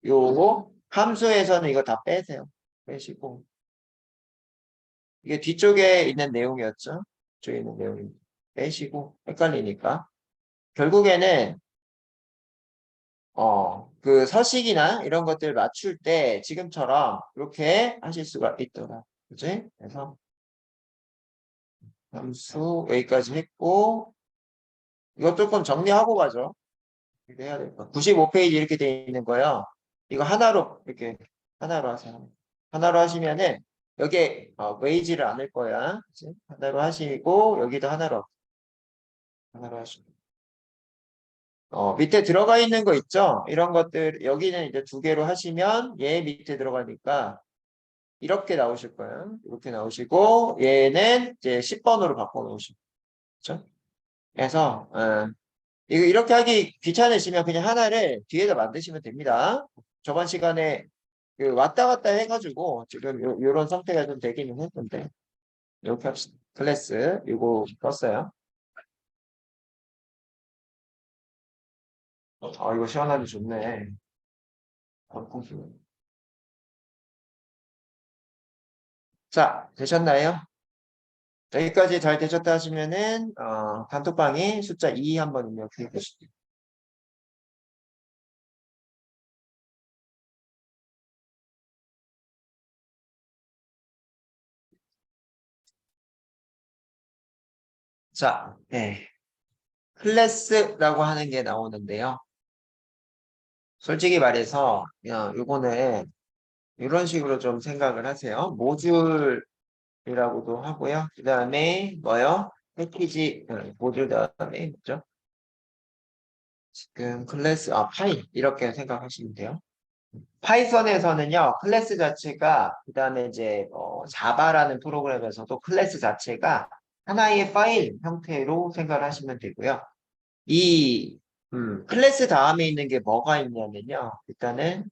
요거, 함수에서는 이거 다 빼세요. 빼시고. 이게 뒤쪽에 있는 내용이었죠? 뒤쪽에 있는 내용이 빼시고, 헷갈리니까. 결국에는, 그 서식이나 이런 것들 맞출 때 지금처럼 이렇게 하실 수가 있더라. 그지? 그래서 함수 여기까지 했고 이거 조금 정리하고 가죠. 이렇게 해야 될 거. 95페이지 이렇게 돼 있는 거요. 이거 하나로 이렇게 하나로 하세요. 하나로 하시면은 여기에 웨이지를 안 할 거야. 그치? 하나로 하시고 여기도 하나로 하시고. 밑에 들어가 있는 거 있죠? 이런 것들 여기는 이제 두 개로 하시면 얘 밑에 들어가니까 이렇게 나오실 거예요. 이렇게 나오시고 얘는 이제 10번으로 바꿔 놓으시고. 그렇죠? 그래서 이거 이렇게 하기 귀찮으시면 그냥 하나를 뒤에다 만드시면 됩니다. 저번 시간에 그 왔다 갔다 해가지고 지금 요런 상태가 좀 되기는 했는데 이렇게 합시다. 클래스 이거 떴어요. 이거 시원하니 좋네. 자, 되셨나요? 여기까지 잘 되셨다 하시면은 단톡방에 숫자 2 한번 입력해 보시죠. 자, 네. 클래스라고 하는 게 나오는데요. 솔직히 말해서 요거는 이런 식으로 좀 생각을 하세요. 모듈이라고도 하고요. 그 다음에 뭐요? 패키지 모듈 다음에 뭐죠? 지금 클래스 파일 이렇게 생각하시면 돼요. 파이썬에서는요 클래스 자체가 그 다음에 이제 자바라는 프로그램에서도 클래스 자체가 하나의 파일 형태로 생각을 하시면 되고요. 이 클래스 다음에 있는 게 뭐가 있냐면요. 일단은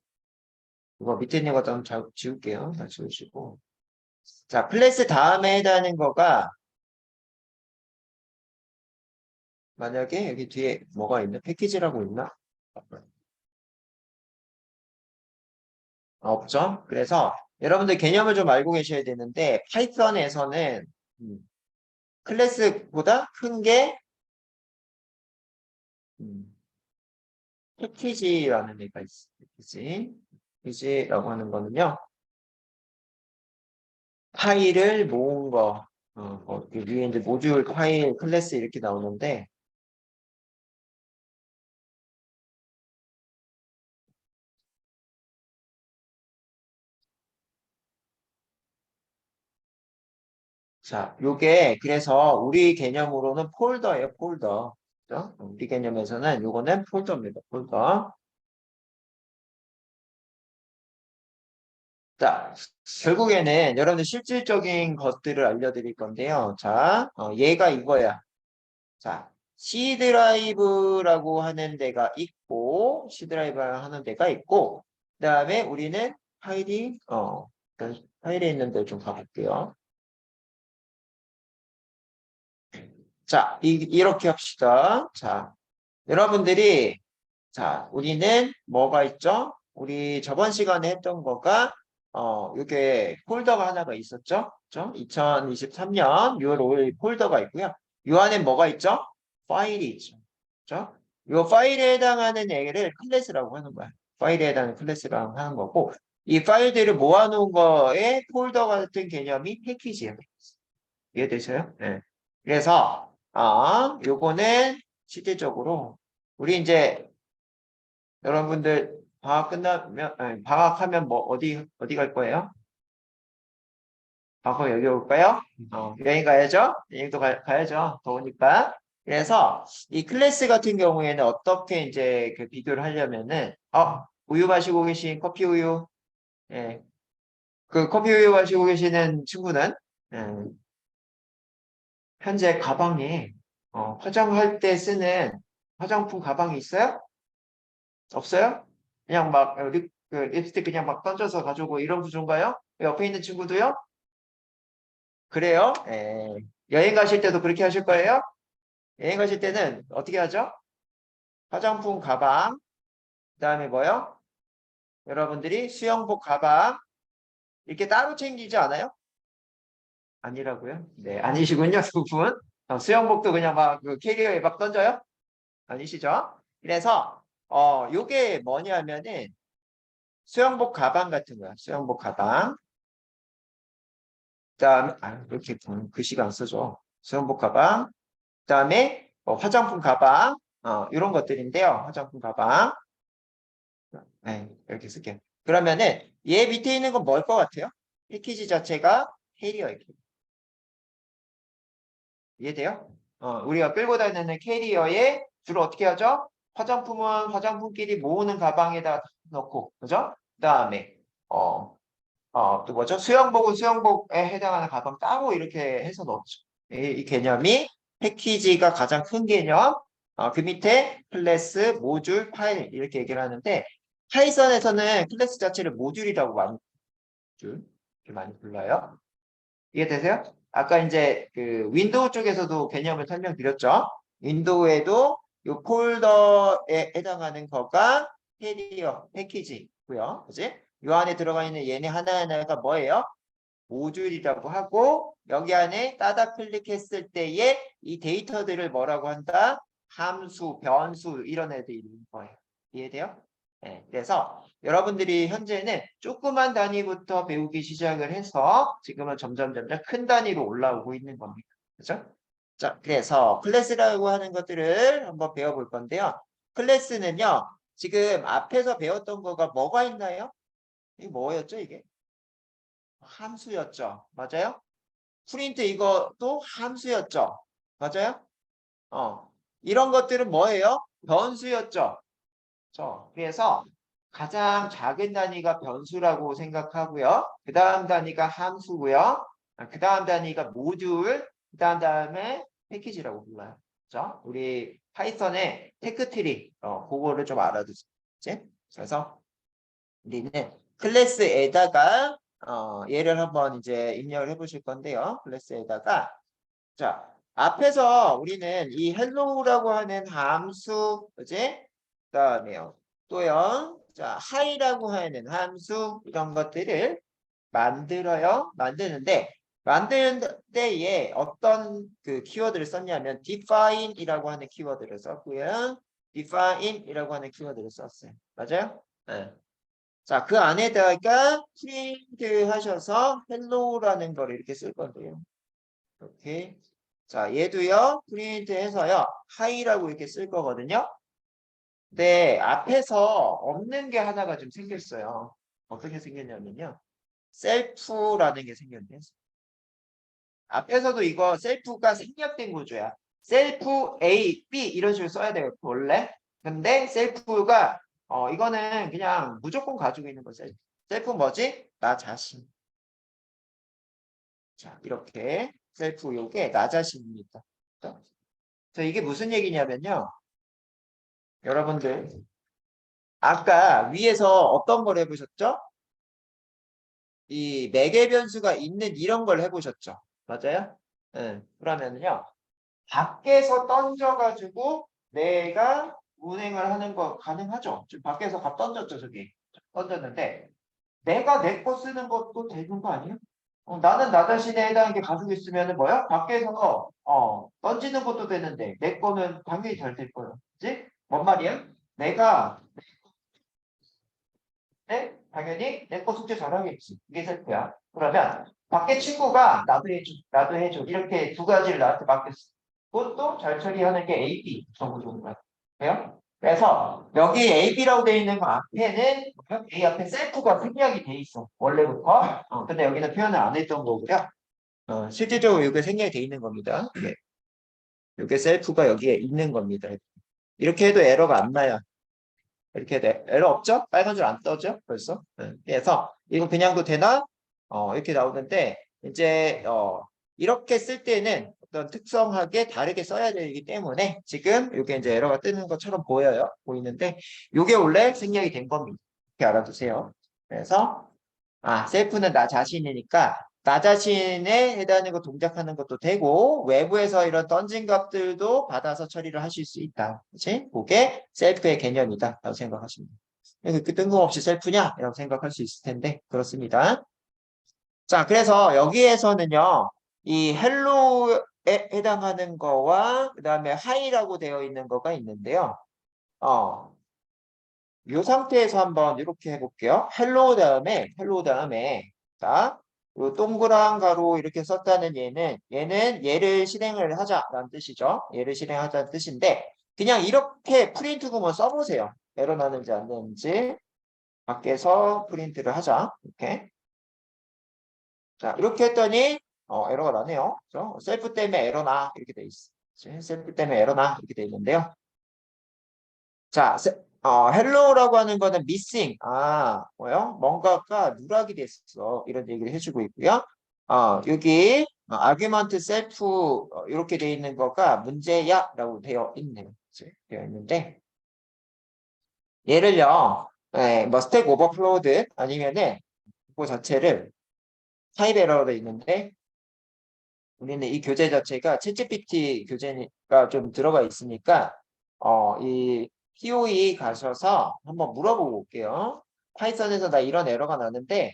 이거 밑에 있는 것도 한번 잘 지울게요. 다 지우시고. 자, 클래스 다음에 해당하는 거가 만약에 여기 뒤에 뭐가 있나? 패키지라고 있나? 없죠? 그래서 여러분들 개념을 좀 알고 계셔야 되는데 파이썬에서는 음, 클래스보다 큰 게 패키지라는 애가 있어요. 패키지라고 하는 거는요. 파일을 모은 거. 그 위에 이제 모듈, 파일, 클래스 이렇게 나오는데 자, 요게 그래서 우리 개념으로는 폴더예요, 폴더. 그죠? 우리 개념에서는 요거는 폴더입니다, 폴더. 자, 결국에는 여러분들 실질적인 것들을 알려드릴 건데요. 자, 얘가 이거야. 자, C 드라이브라고 하는 데가 있고, C 드라이브 하는 데가 있고, 그 다음에 우리는 그 파일에 있는 데 좀 가볼게요. 자, 이렇게 합시다. 자, 여러분들이, 자, 우리는 뭐가 있죠? 우리 저번 시간에 했던 거가, 이게 폴더가 하나가 있었죠? 그죠? 2023년 6월 5일 폴더가 있고요. 이 안에 뭐가 있죠? 파일이 있죠. 그죠? 이 파일에 해당하는 얘기를 클래스라고 하는 거야. 파일에 해당하는 클래스라고 하는 거고, 이 파일들을 모아놓은 거에 폴더 같은 개념이 패키지예요. 이해되세요? 네. 그래서, 요거는 실질적으로, 우리 이제 여러분들 방학 끝나면, 아니, 방학하면 뭐, 어디 갈 거예요? 방학 여기 올까요? 여행 가야죠? 여행도 가야죠. 더우니까. 그래서 이 클래스 같은 경우에는 어떻게 이제 그 비교를 하려면은, 우유 마시고 계신 커피 우유, 예. 그 커피 우유 마시고 계시는 친구는, 예, 현재 가방에, 화장할 때 쓰는 화장품 가방이 있어요? 없어요? 그냥 막, 그 립스틱 그냥 막 던져서 가지고 이런 구조인가요? 옆에 있는 친구도요? 그래요? 예. 여행 가실 때도 그렇게 하실 거예요? 여행 가실 때는 어떻게 하죠? 화장품 가방, 그 다음에 뭐요? 여러분들이 수영복 가방, 이렇게 따로 챙기지 않아요? 아니라고요? 네, 아니시군요, 두 분. 수영복도 그냥 막 그 캐리어에 막 던져요? 아니시죠? 그래서 요게 뭐냐면은 수영복 가방 같은 거야. 수영복 가방. 그다음에 이렇게 글씨가 안 써져. 수영복 가방. 그다음에 화장품 가방. 이런 것들인데요. 화장품 가방. 네, 이렇게 쓸게요. 그러면은 얘 밑에 있는 건 뭘 것 같아요? 패키지 자체가 캐리어예요. 이해돼요? 우리가 끌고 다니는 캐리어에 주로 어떻게 하죠? 화장품은 화장품끼리 모으는 가방에다 넣고, 그죠? 그다음에 또 뭐죠? 수영복은 수영복에 해당하는 가방 따로 이렇게 해서 넣었죠. 이 개념이 패키지가 가장 큰 개념. 그 밑에 클래스, 모듈, 파일 이렇게 얘기를 하는데 파이썬에서는 클래스 자체를 모듈이라고 이렇게 많이 불러요. 이해되세요? 아까 이제 그 윈도우 쪽에서도 개념을 설명드렸죠. 윈도우에도 이 폴더에 해당하는 거가 캐리어 패키지고요. 그지? 이 안에 들어가 있는 얘네 하나하나가 뭐예요? 모듈이라고 하고 여기 안에 따다 클릭했을 때에 이 데이터들을 뭐라고 한다? 함수, 변수 이런 애들이 있는 거예요. 이해돼요? 네, 그래서 여러분들이 현재는 조그만 단위부터 배우기 시작을 해서 지금은 점점 큰 단위로 올라오고 있는 겁니다. 그죠? 자, 그래서 클래스라고 하는 것들을 한번 배워볼 건데요. 클래스는요, 지금 앞에서 배웠던 거가 뭐가 있나요? 이게 뭐였죠, 이게? 함수였죠. 맞아요? 프린트 이것도 함수였죠. 맞아요? 이런 것들은 뭐예요? 변수였죠. 그래서 가장 작은 단위가 변수라고 생각하고요. 그 다음 단위가 함수고요. 그 다음 단위가 모듈, 그 다음에 패키지라고 불러요. 그죠? 우리 파이썬의 테크트리, 그거를 좀 알아두세요. 이제? 그래서 우리는 클래스에다가 얘를 한번 이제 입력을 해보실 건데요. 클래스에다가 자 앞에서 우리는 이 헬로우라고 하는 함수, 그지? 그다음에요. 또요. 자 하이라고 하는 함수 이런 것들을 만들어요. 만드는데 만드는 때에 어떤 그 키워드를 썼냐면 define이라고 하는 키워드를 썼고요. define이라고 하는 키워드를 썼어요. 맞아요? 네. 자, 그 안에다가 프린트 하셔서 헬로우라는 걸 이렇게 쓸 건데요. 이렇게. 자, 얘도요. 프린트 해서요. 하이라고 이렇게 쓸 거거든요. 근데 앞에서 없는 게 하나가 좀 생겼어요. 어떻게 생겼냐면요. 셀프라는 게 생겼네. 앞에서도 이거 셀프가 생략된 구조야. 셀프 A, B 이런 식으로 써야 돼요. 원래. 근데 셀프가 이거는 그냥 무조건 가지고 있는 거 셀프. 셀프 뭐지? 나 자신. 자, 이렇게 셀프 요게 나 자신입니다. 자, 이게 무슨 얘기냐면요. 여러분들 아까 위에서 어떤 걸 해보셨죠? 이 매개 변수가 있는 이런 걸 해보셨죠? 맞아요? 네. 그러면요. 밖에서 던져가지고 내가 운행을 하는 거 가능하죠? 지금 밖에서 값 던졌죠, 저기. 던졌는데 내가 내 거 쓰는 것도 되는 거 아니에요? 나는 나 자신에 해당하는 게 가지고 있으면 뭐야? 밖에서 던지는 것도 되는데 내 거는 당연히 잘 될 거예요. 그치? 뭔 말이야? 내가 당연히 내 거 숙제 잘하겠지. 이게 셀프야. 그러면 밖에 친구가 나도 해줘, 나도 해줘. 이렇게 두 가지를 나한테 맡겼어. 그것도 잘 처리하는 게 A, B 정도 좋은 거야. 그래요? 그래서 여기 A, B라고 되어 있는 거 앞에는 A 앞에 셀프가 생략이 돼 있어. 원래부터. 근데 여기는 표현을 안 했던 거고요. 실질적으로 이게 생략이 돼 있는 겁니다. 네. 이게 셀프가 여기에 있는 겁니다. 이렇게 해도 에러가 안 나요. 이렇게 돼. 에러 없죠? 빨간 줄 안 떠죠? 벌써? 네. 그래서 이거 그냥도 되나? 이렇게 나오는데 이제 이렇게 쓸 때는 어떤 특성하게 다르게 써야 되기 때문에 지금 이게 이제 에러가 뜨는 것처럼 보여요. 보이는데 이게 원래 생략이 된 겁니다. 이렇게 알아두세요. 그래서 셀프는 나 자신이니까 나 자신에 해당하는 거 동작하는 것도 되고 외부에서 이런 던진 값들도 받아서 처리를 하실 수 있다. 그치? 그게 셀프의 개념이다. 라고 생각하시면 돼요. 그 뜬금없이 셀프냐? 라고 생각할 수 있을 텐데 그렇습니다. 자, 그래서 여기에서는요. 이 헬로에 해당하는 거와 그 다음에 하이라고 되어 있는 거가 있는데요. 어, 이 상태에서 한번 이렇게 해볼게요. 헬로 다음에 자, 요 동그란 가로 이렇게 썼다는 얘는 얘를 실행을 하자라는 뜻이죠. 얘를 실행하자는 뜻인데 그냥 이렇게 프린트 구문 써보세요. 에러 나는지 안 나는지 밖에서 프린트를 하자. 이렇게. 자, 이렇게 했더니 에러가 나네요. 그렇죠? 셀프 때문에 에러 나 이렇게 돼 있어. 셀프 때문에 에러 나 이렇게 돼 있는데요. 자, 헬로우라고 하는 거는 missing. 뭐요? 뭔가가 누락이 됐어. 이런 얘기를 해주고 있고요. 여기 argument self 이렇게 돼 있는 거가 문제야라고 되어 있네요. 되어 있는데 얘를요, 뭐 스택 오버플로우드 아니면은 그거 자체를 타입 에러로 있는데 우리는 이 교재 자체가 챗GPT 교재가 좀 들어가 있으니까 이 POE 가셔서 한번 물어보고 올게요. 파이썬에서 나 이런 에러가 나는데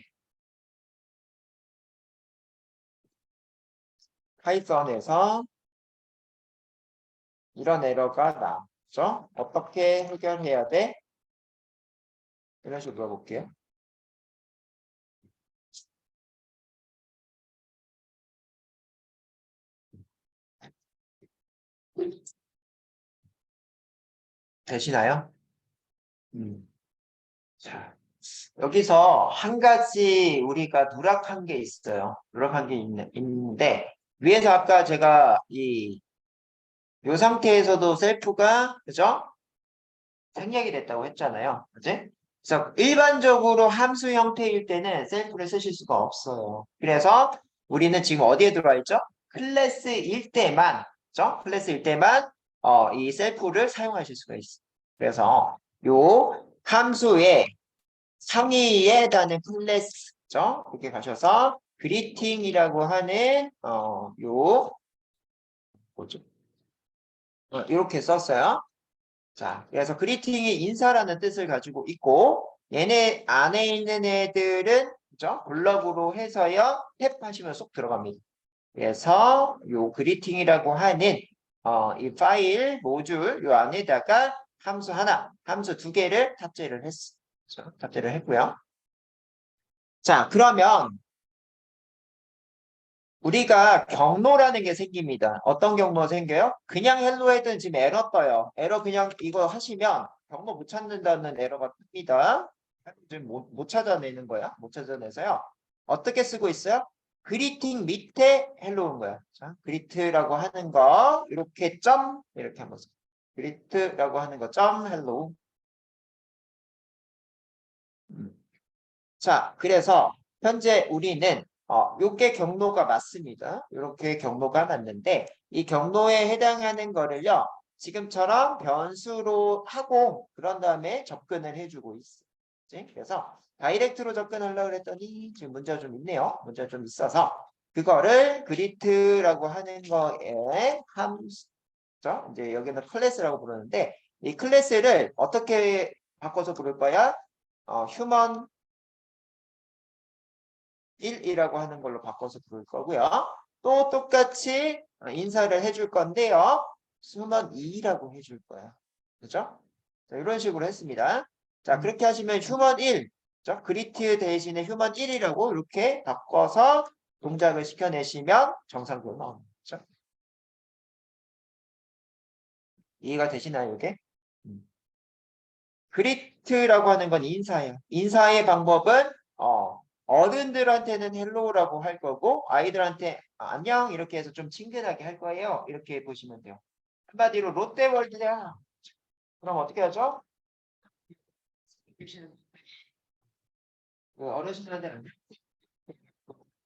파이썬에서 이런 에러가 나. 그죠? 어떻게 해결해야 돼? 이런 식으로 물어볼게요. 되시나요? 자, 여기서 한 가지 우리가 누락한 게 있어요. 누락한 게 있는데 위에서 아까 제가 이 상태에서도 셀프가 그죠? 생략이 됐다고 했잖아요. 그지? 그래서 일반적으로 함수 형태일 때는 셀프를 쓰실 수가 없어요. 그래서 우리는 지금 어디에 들어와 있죠? 클래스일 때만, 그죠? 클래스일 때만 이 셀프를 사용하실 수가 있어요. 그래서 요 함수의 상위에 해당하는 클래스죠? 이렇게 가셔서 그리팅이라고 하는 요 뭐죠? 이렇게 썼어요. 자, 그래서 그리팅이 인사라는 뜻을 가지고 있고 얘네 안에 있는 애들은 그죠? 블럭으로 해서요. 탭 하시면 쏙 들어갑니다. 그래서 요 그리팅이라고 하는 이 파일 모듈 요 안에다가 함수 하나, 함수 두 개를 탑재를 했어. 그죠? 탑재를 했고요. 자, 그러면 우리가 경로라는 게 생깁니다. 어떤 경로 생겨요? 그냥 헬로 헤드는 지금 에러 떠요. 에러 그냥 이거 하시면 경로 못 찾는다는 에러가 뜹니다. 지금 못 찾아내는 거야. 못 찾아내서요. 어떻게 쓰고 있어요? 그리팅 밑에 헬로 온 거야. 자, 그리트라고 하는 거 이렇게 점 이렇게 한번 써. 그리트라고 하는 거 점 헬로. 자, 그래서 현재 우리는 요게 경로가 맞습니다. 이렇게 경로가 맞는데 이 경로에 해당하는 거를요. 지금처럼 변수로 하고 그런 다음에 접근을 해주고 있어요. 그치? 그래서 다이렉트로 접근하려고 했더니 지금 문제가 좀 있네요. 문제가 좀 있어서 그거를 그리트라고 하는 거에 함수 이제 여기는 클래스라고 부르는데 이 클래스를 어떻게 바꿔서 부를 거야? 휴먼 1이라고 하는 걸로 바꿔서 부를 거고요. 또 똑같이 인사를 해줄 건데요. 수만 2라고 해줄 거야. 그죠? 자, 이런 식으로 했습니다. 자, 그렇게 하시면 휴먼 1, 그죠? 그리트 대신에 휴먼 1이라고 이렇게 바꿔서 동작을 시켜내시면 정상적으로 나옵니다. 그죠? 이해가 되시나요, 이게? 그리트라고 하는 건 인사예요. 인사의 방법은 어른들한테는 헬로우라고 할 거고 아이들한테 안녕 이렇게 해서 좀 친근하게 할 거예요. 이렇게 보시면 돼요. 한마디로 롯데월드야. 그럼 어떻게 하죠? 그 어르신들한테 안녕?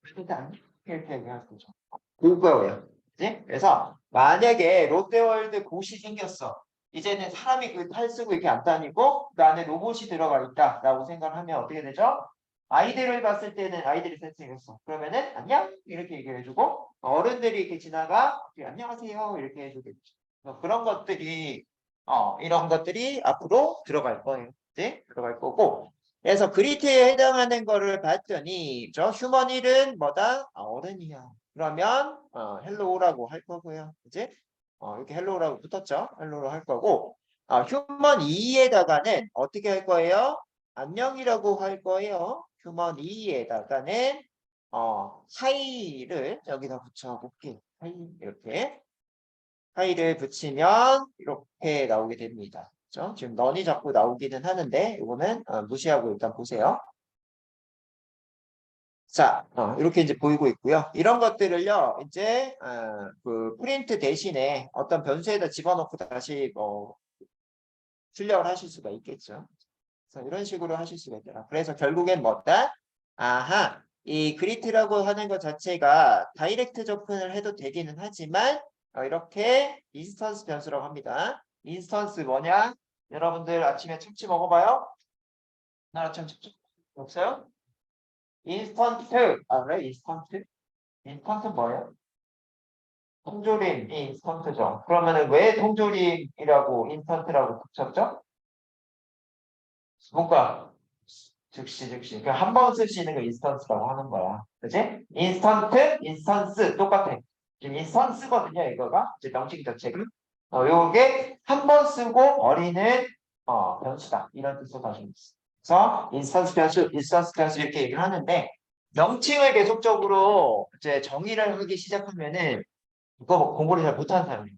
어른들한테 안녕? 이렇게 얘기할 거죠. 그거예요. 그지? 그래서 만약에 롯데월드 곳이 생겼어. 이제는 사람이 그 탈 쓰고 이렇게 안 다니고 그 안에 로봇이 들어가 있다라고 생각하면 어떻게 되죠? 아이들을 봤을 때는 아이들이 생겼어. 그러면은 안녕 이렇게 얘기를 해주고 어른들이 이렇게 지나가 안녕하세요 이렇게 해주겠죠. 그런 것들이 이런 것들이 앞으로 들어갈 거예요. 네? 들어갈 거고. 그래서 그리트에 해당하는 거를 봤더니 저 휴먼 1은 뭐다? 어른이야. 그러면 헬로우라고 할 거고요. 이제 이렇게 헬로우라고 붙었죠. 헬로우로 할 거고 휴먼 2에다가는 어떻게 할 거예요? 안녕이라고 할 거예요. 휴먼 2에다가는 하이를 여기다 붙여볼게요. 하이 이렇게 하이를 붙이면 이렇게 나오게 됩니다. 그렇죠? 지금 넌이 자꾸 나오기는 하는데 이거는 무시하고 일단 보세요. 자, 이렇게 이제 보이고 있고요. 이런 것들을요, 이제 그 프린트 대신에 어떤 변수에다 집어넣고 다시 출력을 하실 수가 있겠죠. 그래서 이런 식으로 하실 수가 있더라. 그래서 결국엔 뭐다? 아하, 이 그리트라고 하는 것 자체가 다이렉트 접근을 해도 되기는 하지만 이렇게 인스턴스 변수라고 합니다. 인스턴스 뭐냐? 여러분들 아침에 참치 먹어봐요? 나 아침 참치 없어요? 인스턴트. 그래? 인스턴트? 인스턴트 뭐예요? 통조림이 인스턴트죠. 그러면은 왜 통조림이라고 인스턴트라고 붙였죠? 뭔가 즉시 한 번 쓸 수 있는 거 인스턴스라고 하는 거야. 그치? 인스턴트, 인스턴스 똑같아. 지금 인스턴스거든요. 이거가 이제 명칭 자체가. 요게 한 번 쓰고 버리는 변수다. 이런 뜻을 가지고 있어. 그래서 인스턴스 변수 이렇게 얘기를 하는데 명칭을 계속적으로 이제 정의를 하기 시작하면은 이거 공부를 잘 못하는 사람이에요.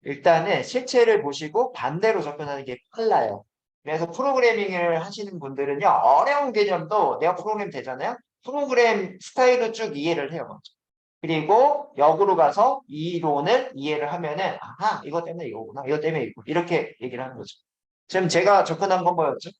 일단은 실체를 보시고 반대로 접근하는 게 빨라요. 그래서 프로그래밍을 하시는 분들은요, 어려운 개념도 내가 프로그램 되잖아요? 프로그램 스타일로 쭉 이해를 해요, 먼저. 그리고 역으로 가서 이 이론을 이해를 하면은, 아하, 이것 때문에 이거구나, 이것 때문에 이거. 이렇게 얘기를 하는 거죠. 지금 제가 접근한 건 뭐였죠?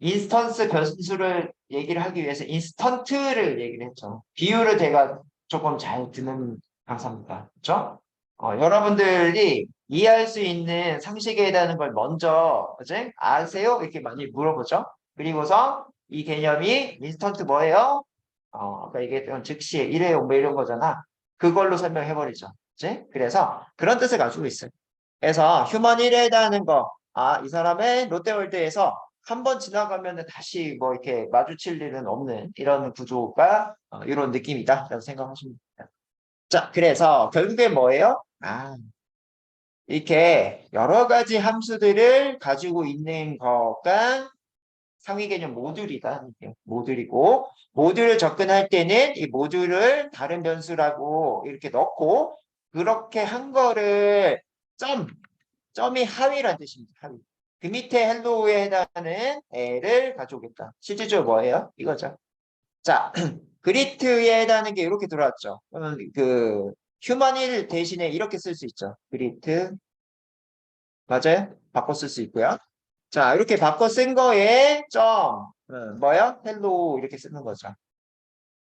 인스턴스 변수를 얘기를 하기 위해서 인스턴트를 얘기를 했죠. 비유를 제가 조금 잘 듣는 강사입니다. 그렇죠? 여러분들이 이해할 수 있는 상식에 대한 걸 먼저 이제 아세요? 이렇게 많이 물어보죠. 그리고서 이 개념이 인스턴트 뭐예요? 아까 얘기했던 즉시 일회용 뭐 이런 거잖아. 그걸로 설명해버리죠. 그치? 그래서 그런 뜻을 가지고 있어요. 그래서 휴먼 1에 대한 거, 이 사람은 롯데월드에서 한 번 지나가면 다시 뭐 이렇게 마주칠 일은 없는 이런 구조가 이런 느낌이다. 라고 생각하시면 됩니다. 자, 그래서 결국에 뭐예요? 이렇게 여러 가지 함수들을 가지고 있는 거가 상위 개념 모듈이다. 이게 모듈이고, 모듈을 접근할 때는 이 모듈을 다른 변수라고 이렇게 넣고, 그렇게 한 거를 점이 하위란 뜻입니다. 하위. 그 밑에 헬로우에 해당하는 애를 가져오겠다. 실질적으로 뭐예요? 이거죠. 자, 그리트에 해당하는 게 이렇게 들어왔죠. 그러면 그 휴먼일 대신에 이렇게 쓸 수 있죠. 그리트 맞아요? 바꿔 쓸 수 있고요. 자, 이렇게 바꿔 쓴 거에 뭐야? 헬로우 이렇게 쓰는 거죠.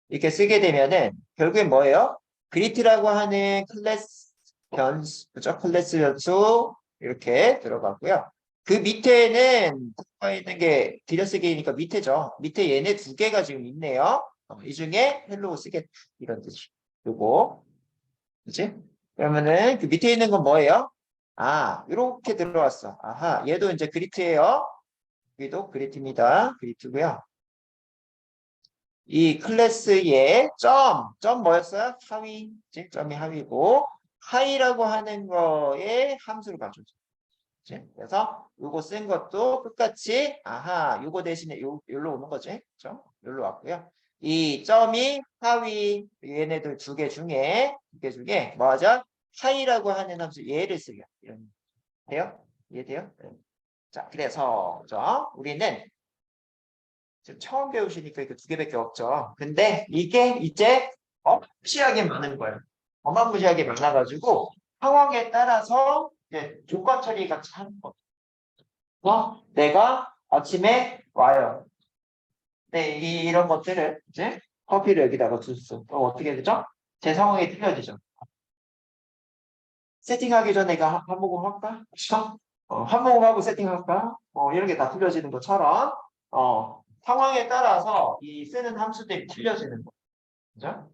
이렇게 쓰게 되면은 결국엔 뭐예요? 그리트라고 하는 클래스 변수, 그죠? 클래스 변수 이렇게 들어가고요. 그 밑에는 들어가 있는 게 들여쓰기니까 밑에죠. 밑에 얘네 두 개가 지금 있네요. 이 중에 헬로우 쓰겠다 이런 뜻이. 요거, 그치? 그러면은 그 밑에 있는 건 뭐예요? 이렇게 들어왔어. 아하, 얘도 이제 그리트예요. 여기도 그리트입니다. 그리트고요. 이 클래스의 점 뭐였어요? 하위, 점이 하위고 하이라고 하는 거에 함수를 가져오죠. 그치? 그래서 요거 쓴 것도 똑같이 요거 대신에 요로 오는 거지. 그렇죠? 요로 왔고요. 이 점이 하위 얘네들 두 개 중에 뭐죠? 하이라고 하는 함수 얘를 쓰려. 이런 돼요? 이해돼요? 네. 자, 그래서 우리는 지금 처음 배우시니까 이거 두 개밖에 없죠. 근데 이게 이제 어마무시하게 많은 거예요. 어마무시하게 많아가지고 상황에 따라서 이제 조건 처리 같이 하는 거. 내가 아침에 와요. 네, 이런 것들을 이제 커피를 여기다가 줬어. 그럼 어떻게 되죠? 제 상황이 틀려지죠. 세팅하기 전에 내가 한 모금 할까? 그쵸? 한 모금 하고 세팅할까? 이런 게 다 틀려지는 것처럼 상황에 따라서 이 쓰는 함수들이 틀려지는 거. 그죠?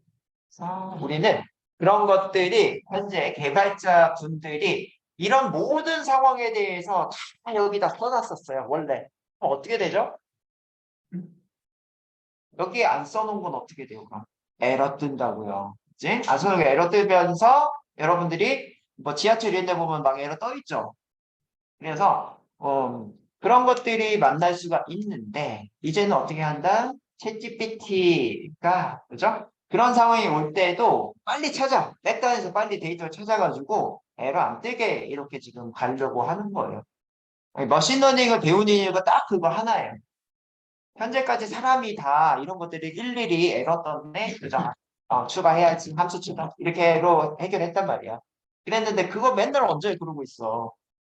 그래서 우리는 그런 것들이 현재 개발자 분들이 이런 모든 상황에 대해서 다 여기다 써놨었어요. 원래. 그럼 어떻게 되죠? 여기에 안 써놓은 건 어떻게 돼요? 그럼? 에러 뜬다고요. 그치? 안 써놓은 게 에러 뜨면서 여러분들이 뭐 지하철 이런 데 보면 막 에러 떠 있죠. 그래서 그런 것들이 만날 수가 있는데 이제는 어떻게 한다? 챗GPT가 그죠? 그런 상황이 올 때도 빨리 찾아. 백단에서 빨리 데이터를 찾아가지고 에러 안 뜨게 이렇게 지금 가려고 하는 거예요. 아니, 머신러닝을 배우는 이유가 딱 그거 하나예요. 현재까지 사람이 다 이런 것들을 일일이 에러 떴네, 그죠? 추가해야지, 함수 추가. 이렇게로 해결했단 말이야. 그랬는데 그거 맨날 언제 그러고 있어.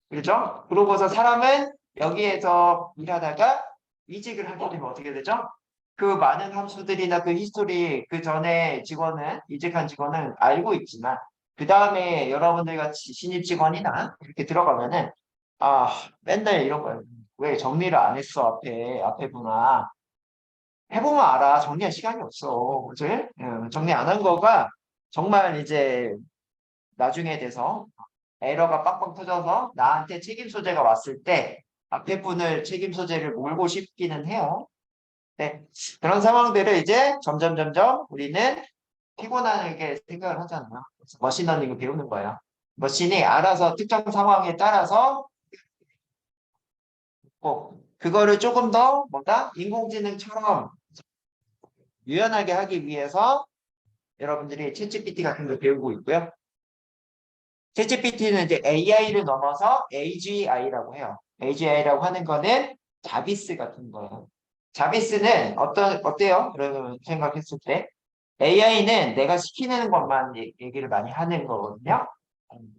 그죠? 그러고서 사람은 여기에서 일하다가 이직을 하게 되면 어떻게 되죠? 그 많은 함수들이나 그 히스토리 그 전에 직원은 이직한 직원은 알고 있지만 그 다음에 여러분들 같이 신입 직원이나 이렇게 들어가면은 맨날 이런 거예요. 왜 정리를 안 했어 앞에 분아 해보면 알아. 정리할 시간이 없어. 그지? 정리 안 한 거가 정말 이제 나중에 돼서 에러가 빵빵 터져서 나한테 책임 소재가 왔을 때 앞에 분을 책임 소재를 몰고 싶기는 해요. 네. 그런 상황들을 이제 점점 우리는 피곤하게 생각을 하잖아요. 그래서 머신러닝을 배우는 거예요. 머신이 알아서 특정 상황에 따라서 그거를 조금 더 뭐다? 인공지능처럼 유연하게 하기 위해서 여러분들이 챗GPT 같은 걸 배우고 있고요. 챗GPT는 이제 AI를 넘어서 AGI라고 해요. AGI라고 하는 거는 자비스 같은 거예요. 자비스는 어때요? 여러분 생각했을 때 AI는 내가 시키는 것만 얘기를 많이 하는 거거든요.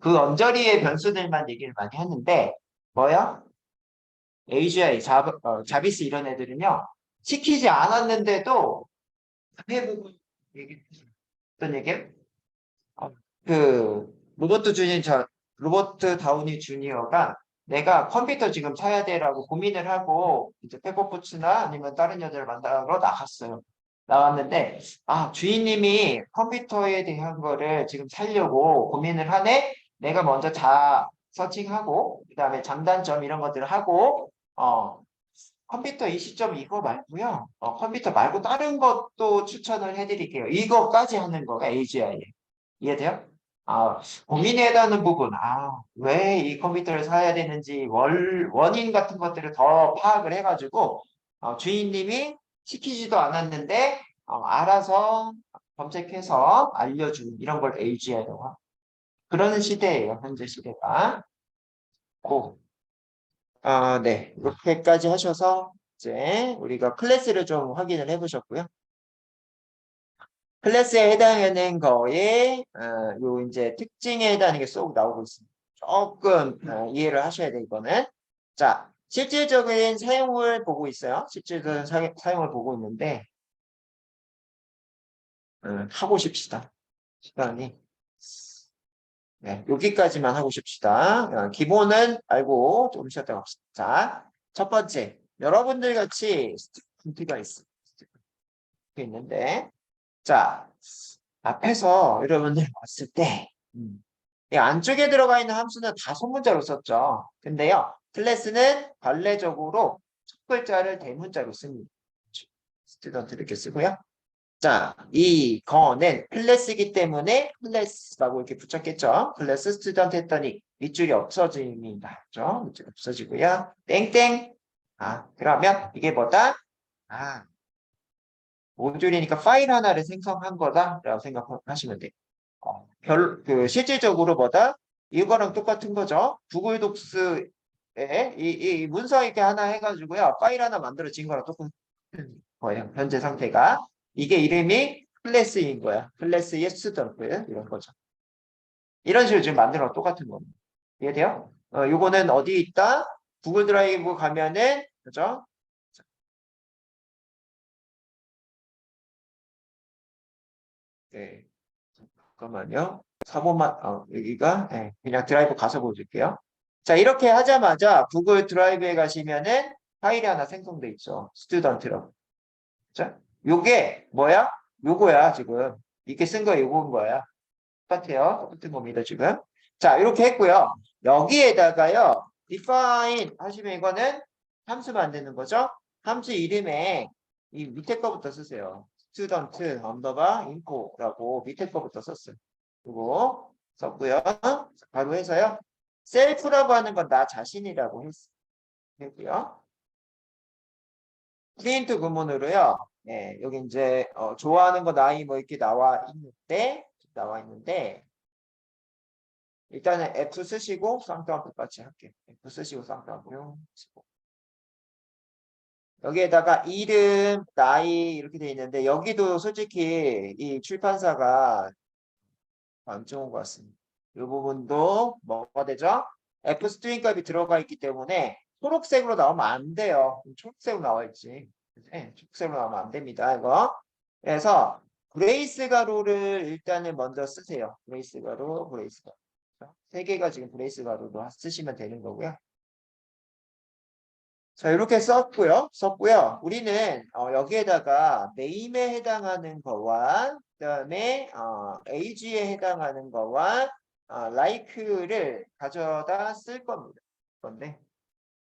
그 언저리의 변수들만 얘기를 많이 하는데 뭐야? AGI, 자비스 이런 애들은요. 시키지 않았는데도 앞에 부분 얘기 어떤 얘기예요? 그 로버트 다우니 주니어가 내가 컴퓨터 지금 사야 돼라고 고민을 하고 이제 페퍼포츠나 아니면 다른 여자를 만나러 나갔어요. 나왔는데 주인님이 컴퓨터에 대한 거를 지금 사려고 고민을 하네. 내가 먼저 서칭하고 그다음에 장단점 이런 것들을 하고 컴퓨터 이 시점 이거 말고요. 컴퓨터 말고 다른 것도 추천을 해드릴게요. 이거까지 하는 거가 AGI. 이해돼요? 고민해야 하는 부분, 왜 이 컴퓨터를 사야 되는지 원인 같은 것들을 더 파악을 해가지고, 주인님이 시키지도 않았는데, 알아서 검색해서 알려준 이런 걸 AGI라고 합니다. 그러는 시대예요, 현재 시대가. 고. 네. 이렇게까지 하셔서, 이제 우리가 클래스를 좀 확인을 해보셨고요. 클래스에 해당하는 거에 요 이제 특징에 해당하는 게 쏙 나오고 있습니다. 조금 이해를 하셔야 돼 이거는. 자, 실질적인 사용을 보고 있어요. 실질적인 사용을 보고 있는데 하고 싶시다. 시간이 네, 여기까지만 하고 싶시다. 기본은 알고 좀 쉬었다 갑시다. 자, 첫 번째 여러분들 같이 스티커가 있는데 자, 앞에서 여러분들 봤을 때, 이 안쪽에 들어가 있는 함수는 다 소문자로 썼죠. 근데요, 클래스는 관례적으로 첫 글자를 대문자로 씁니다. 스튜던트 이렇게 쓰고요. 자, 이 거는 클래스이기 때문에 클래스라고 이렇게 붙였겠죠. 클래스 스튜던트 했더니 밑줄이 없어집니다. 그죠? 밑줄이 없어지고요. 땡땡. 그러면 이게 뭐다? 모듈이니까 파일 하나를 생성한 거다라고 생각하시면 돼요. 실질적으로 뭐다? 이거랑 똑같은 거죠. 구글 독스에 이 문서 이렇게 하나 해가지고요. 파일 하나 만들어진 거랑 똑같은 거예요. 현재 상태가. 이게 이름이 클래스인 거야. 클래스의 스튜던트 이런 거죠. 이런 식으로 지금 만들어 똑같은 겁니다. 이해돼요? 요거는 어디 있다? 구글 드라이브 가면은 그죠? 네. 잠깐만요. 4번만, 여기가, 네, 그냥 드라이브 가서 보여줄게요. 자, 이렇게 하자마자 구글 드라이브에 가시면은 파일이 하나 생성돼 있죠. 스튜던트로. 자, 요게 뭐야? 요거야, 지금. 이렇게 쓴 거 요거인 거야. 똑같아요. 똑같은 겁니다, 지금. 자, 이렇게 했고요. 여기에다가요, define 하시면 이거는 함수 만드는 거죠. 함수 이름에 이 밑에 거부터 쓰세요. student underbar info라고 밑에 거부터 썼어요. 그리고 썼고요. 바로 해서요. 셀프라고 하는 건 나 자신이라고 했고요. 프린트 구문으로요. 네, 여기 이제 좋아하는 거 나이 뭐 이렇게 나와 있는데 일단은 F 쓰시고 쌍따옴표 같이 할게요. F 쓰시고 쌍따옴표 쓰고 여기에다가 이름, 나이 이렇게 돼 있는데 여기도 솔직히 이 출판사가 안 좋은 것 같습니다. 이 부분도 뭐가 되죠? F 스트링 값이 들어가 있기 때문에 초록색으로 나오면 안 돼요. 초록색으로 나와 있지. 네, 초록색으로 나오면 안 됩니다. 이거. 그래서 브레이스 가루를 일단은 먼저 쓰세요. 브레이스 가루. 세 개가 지금 브레이스 가루로 쓰시면 되는 거고요. 자, 이렇게 썼고요. 우리는 여기에다가 name에 해당하는 거와 그다음에 age에 해당하는 거와 like를 가져다 쓸 겁니다. 그런데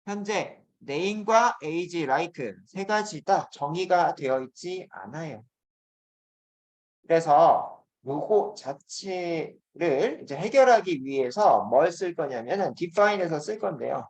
현재 name과 age, like 세 가지 다 정의가 되어 있지 않아요. 그래서 요거 자체를 이제 해결하기 위해서 뭘 쓸 거냐면은 define에서 쓸 건데요.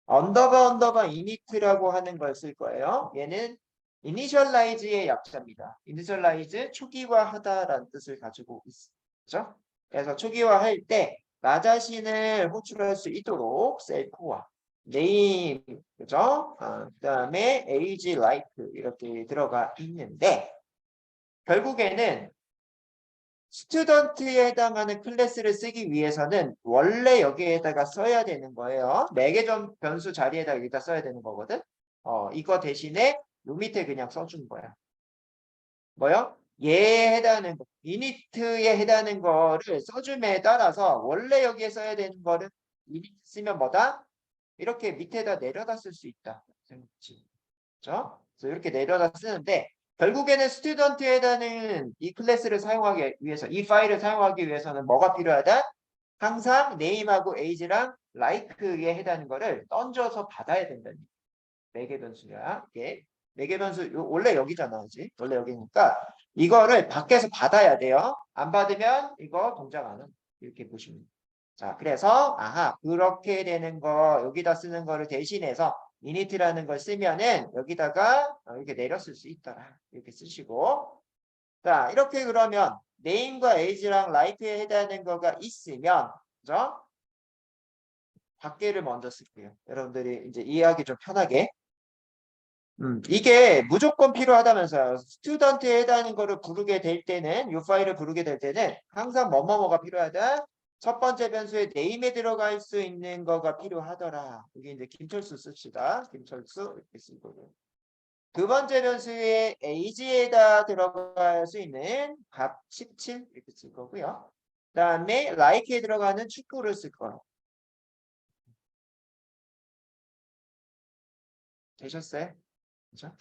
언더바 init라고 하는 걸 쓸 거예요. 얘는 initialize의 약자입니다. initialize 초기화하다라는 뜻을 가지고 있죠. 그래서 초기화할 때 나 자신을 호출할 수 있도록 셀프와 name, 그죠? 그다음에 age, like 이렇게 들어가 있는데 결국에는 스튜던트에 해당하는 클래스를 쓰기 위해서는 원래 여기에다가 써야 되는 거예요. 4개 점 변수 자리에다가 여기다 써야 되는 거거든. 이거 대신에 요 밑에 그냥 써준 거야. 뭐요? 얘에 해당하는 거, 이니트에 해당하는 거를 써줌에 따라서 원래 여기에 써야 되는 거를 이니트 쓰면 뭐다? 이렇게 밑에다 내려다 쓸 수 있다. 그렇죠? 그래서 이렇게 내려다 쓰는데 결국에는 스튜던트에 해당하는 이 클래스를 사용하기 위해서 이 파일을 사용하기 위해서는 뭐가 필요하다? 항상 name하고 age랑 like에 해당하는 거를 던져서 받아야 된다는 매개 변수야. 이게 매개 변수 원래 여기잖아, 그지? 원래 여기니까 이거를 밖에서 받아야 돼요. 안 받으면 이거 동작 안 해. 이렇게 보시면. 자, 그래서 그렇게 되는 거 여기다 쓰는 거를 대신해서 init라는 걸 쓰면은 여기다가 이렇게 내려 쓸 수 있더라. 이렇게 쓰시고. 자, 이렇게 그러면 name과 age랑 like에 해당하는 거가 있으면, 그죠? 밖에를 먼저 쓸게요. 여러분들이 이제 이해하기 좀 편하게. 이게 무조건 필요하다면서요. 스튜던트에 해당하는 거를 부르게 될 때는, 이 파일을 부르게 될 때는 항상 뭐뭐뭐가 필요하다. 첫 번째 변수에 name에 들어갈 수 있는 거가 필요하더라. 여기 이제 김철수 씁시다. 김철수 이렇게 쓰고. 두 번째 변수에 age에다 들어갈 수 있는 값 17 이렇게 쓸 거고요. 그 다음에 like에 들어가는 축구를 쓸 거예요. 되셨어요? 그죠?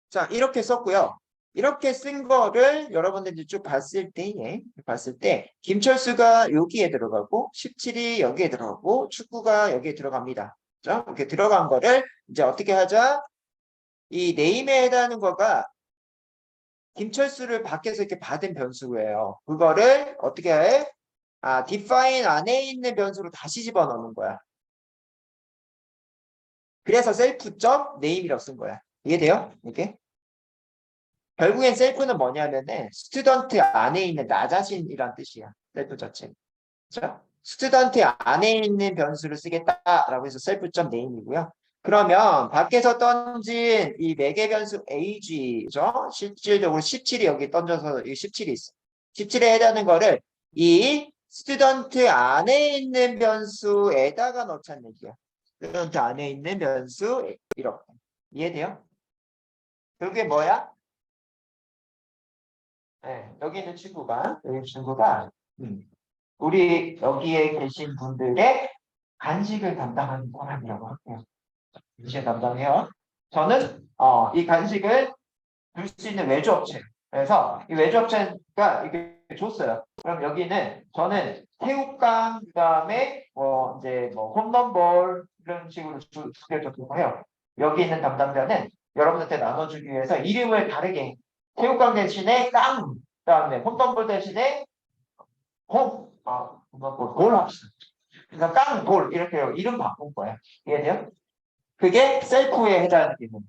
자, 이렇게 썼고요. 이렇게 쓴 거를 여러분들이 쭉 봤을 때 김철수가 여기에 들어가고 17이 여기에 들어가고 축구가 여기에 들어갑니다. 자, 이렇게 들어간 거를 이제 어떻게 하자? 이 네임에 해당하는 거가 김철수를 밖에서 이렇게 받은 변수예요. 그거를 어떻게 해? define 안에 있는 변수로 다시 집어넣는 거야. 그래서 self.name이라고 쓴 거야. 이해돼요? 이게? 결국엔 셀프는 뭐냐면은 스튜던트 안에 있는 나 자신이란 뜻이야. 셀프 자체. 그렇죠? 스튜던트 안에 있는 변수를 쓰겠다라고 해서 self.name이고요. 그러면 밖에서 던진 이 매개 변수 age죠. 실질적으로 17이 여기 던져서 이 17이 있어. 17에 해당하는 거를 이 스튜던트 안에 있는 변수에다가 넣자는 얘기야. 스튜던트 안에 있는 변수 이렇게. 이해돼요? 그게 뭐야? 네, 여기 있는 친구가 우리 여기에 계신 분들의 간식을 담당하는 사람이라고 할게요. 간식을 담당해요. 저는 이 간식을 줄 수 있는 외주업체. 그래서 이 외주업체가 이렇게 줬어요. 그럼 여기는 저는 새우깡 그다음에 이제 뭐 홈런볼 이런 식으로 주게 줬고요. 여기 있는 담당자는 여러분한테 나눠주기 위해서 이름을 다르게 새우깡 대신에 깡, 그다음에 홈런볼 대신에 골 합시다. 그러니까 깡, 골 이렇게 이름 바꾼 거야. 이해돼요? 그게 셀프에 해당되는.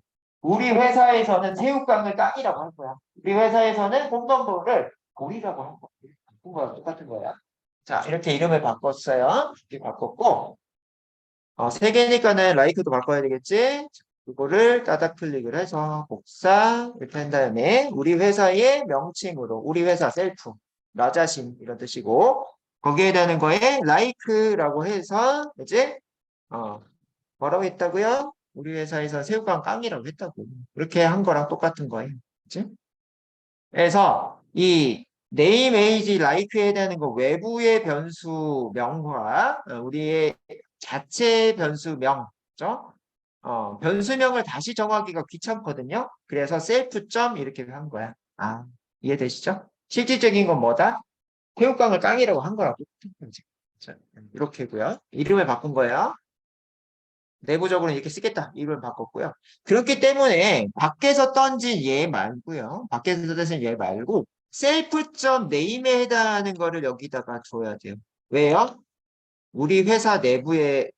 우리 회사에서는 새우깡을 깡이라고 할 거야. 우리 회사에서는 홈런볼을 골이라고 할 거야. 바꾼 거랑 똑같은 거야. 자, 이렇게 이름을 바꿨어요. 이렇게 바꿨고, 세 개니까는 라이크도 바꿔야 되겠지? 이거를 따닥 클릭을 해서 복사 이렇게 한 다음에 우리 회사의 명칭으로 우리 회사 셀프 나 자신 이런 뜻이고 거기에 대한 거에 like라고 해서 이제 뭐라고 했다고요? 우리 회사에서 새우깡 깡이라고 했다고 이렇게 한 거랑 똑같은 거예요. 그치? 그래서 이 name, age, like에 대한 거 외부의 변수명과 우리의 자체 변수명, 그죠? 변수명을 다시 정하기가 귀찮거든요. 그래서 셀프 점 이렇게 한 거야. 이해되시죠? 실질적인 건 뭐다? 새우깡을 깡이라고 한 거라고. 자, 이렇게고요. 이름을 바꾼 거예요. 내부적으로 이렇게 쓰겠다. 이름을 바꿨고요. 그렇기 때문에 밖에서 던진 얘 말고요. 밖에서 던진 얘 말고 셀프.name에 해당하는 거를 여기다가 줘야 돼요. 왜요? 우리 회사 내부에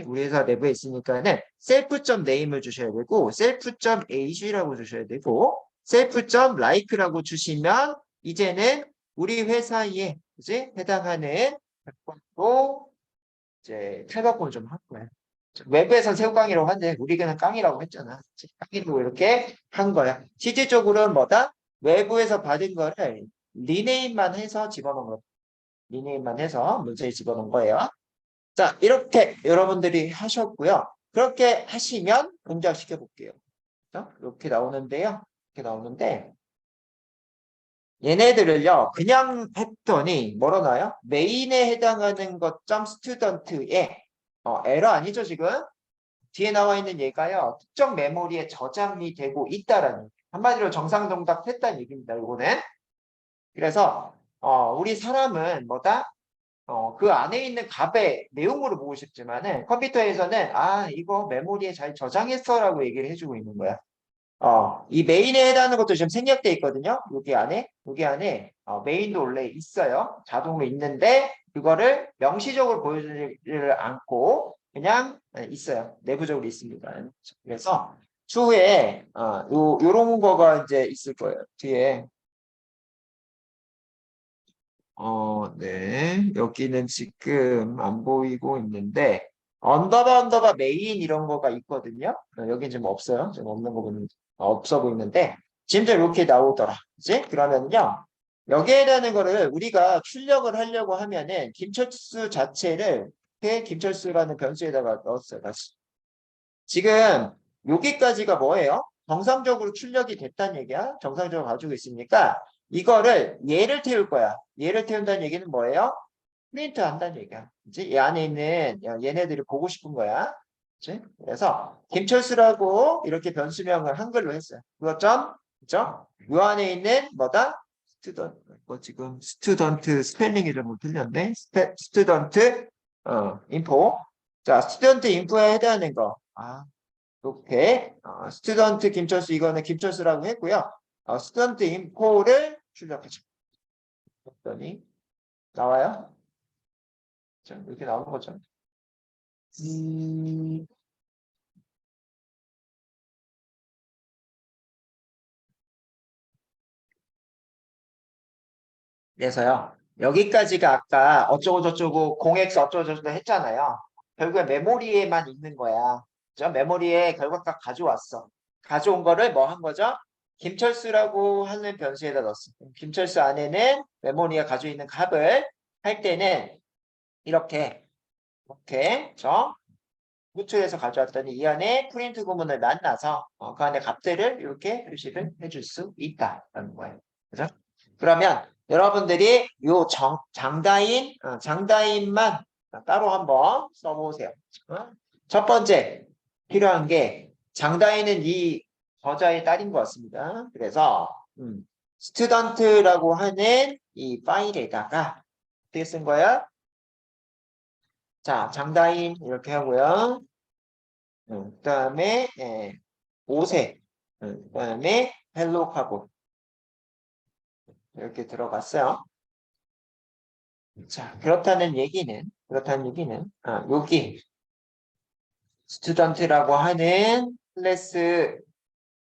우리 회사 내부에 있으니까는 셀프.name을 주셔야 되고 셀프.age라고 주셔야 되고 셀프.like라고 주시면 이제는 우리 회사에 이제 해당하는 것도 이제 탈바꿈을 좀 할 거야. 외부에선 새우깡이라고 하는데 우리는 깡이라고 했잖아. 깡이라고 이렇게 한 거야. 실질적으로는 뭐다? 외부에서 받은 거를 리네임만 해서 집어넣은 거. 리네임만 해서 문제에 집어넣은 거예요. 자, 이렇게 여러분들이 하셨고요. 그렇게 하시면 동작시켜 볼게요. 이렇게 나오는데요. 이렇게 나오는데 얘네들을요. 그냥 했더니 뭐로 나요? 메인에 해당하는 것점 스튜던트에 에러 아니죠 지금? 뒤에 나와 있는 얘가요. 특정 메모리에 저장이 되고 있다라는 한마디로 정상동작했다는 얘기입니다. 이거는. 그래서 우리 사람은 뭐다? 그 안에 있는 값의 내용으로 보고 싶지만은 컴퓨터에서는 이거 메모리에 잘 저장했어라고 얘기를 해주고 있는 거야. 이 메인에 해당하는 것도 지금 생략돼 있거든요. 여기 안에 메인도 원래 있어요. 자동으로 있는데 그거를 명시적으로 보여주지를 않고 그냥 있어요. 내부적으로 있습니다. 그래서 추후에 요런 거가 이제 있을 거예요. 뒤에 네. 여기는 지금 안 보이고 있는데 언더바 메인 이런 거가 있거든요. 여기 지금 없어요. 지금 없는 거 보면 없어 보이는데 지금 이렇게 나오더라. 그지? 그러면요. 여기에 대한 거를 우리가 출력을 하려고 하면은 김철수 자체를 김철수라는 변수에다가 넣었어요. 다시. 지금 여기까지가 뭐예요? 정상적으로 출력이 됐다는 얘기야. 정상적으로 가지고 있으니까 이거를 얘를 태울 거야. 얘를 태운다는 얘기는 뭐예요? 프린트 한다는 얘기야. 이제 이 안에 있는 얘네들이 보고 싶은 거야. 그치? 그래서 김철수라고 이렇게 변수명을 한글로 했어요. 그거 점, 그죠? 요 안에 있는 뭐다? 스튜던트. 지금 스튜던트 스펠링이 좀 틀렸네. 스튜던트 인포. 자, 스튜던트 인포에 해당하는 거. 이렇게 스튜던트 김철수 이거는 김철수라고 했고요. 스튜던트 인포를 출력하죠. 그랬더니 나와요. 자, 이렇게 나오는 거죠. 음, 그래서요. 여기까지가 아까 어쩌고 저쩌고 공X 어쩌고 저쩌고 했잖아요. 결국에 메모리에만 있는 거야. 그죠? 메모리에 결과값 가져왔어. 가져온 거를 뭐 한 거죠? 김철수라고 하는 변수에다 넣었어. 김철수 안에는 메모리가 가지고 있는 값을 할 때는 이렇게 루트에서 가져왔더니 이 안에 프린트 구문을 만나서 그 안에 값들을 이렇게 표시를 해줄 수 있다라는 거예요. 그죠? 그러면 여러분들이 요 장다인만 따로 한번 써보세요. 첫 번째 필요한 게 장다인은 이 저자의 딸인 것 같습니다. 그래서 스튜던트라고 하는 이 파일에다가 어떻게 쓴 거야? 자, 장다인 이렇게 하고요. 그다음에 5세, 그다음에 헬로 카본 이렇게 들어갔어요. 자, 그렇다는 얘기는 여기 스튜던트라고 하는 클래스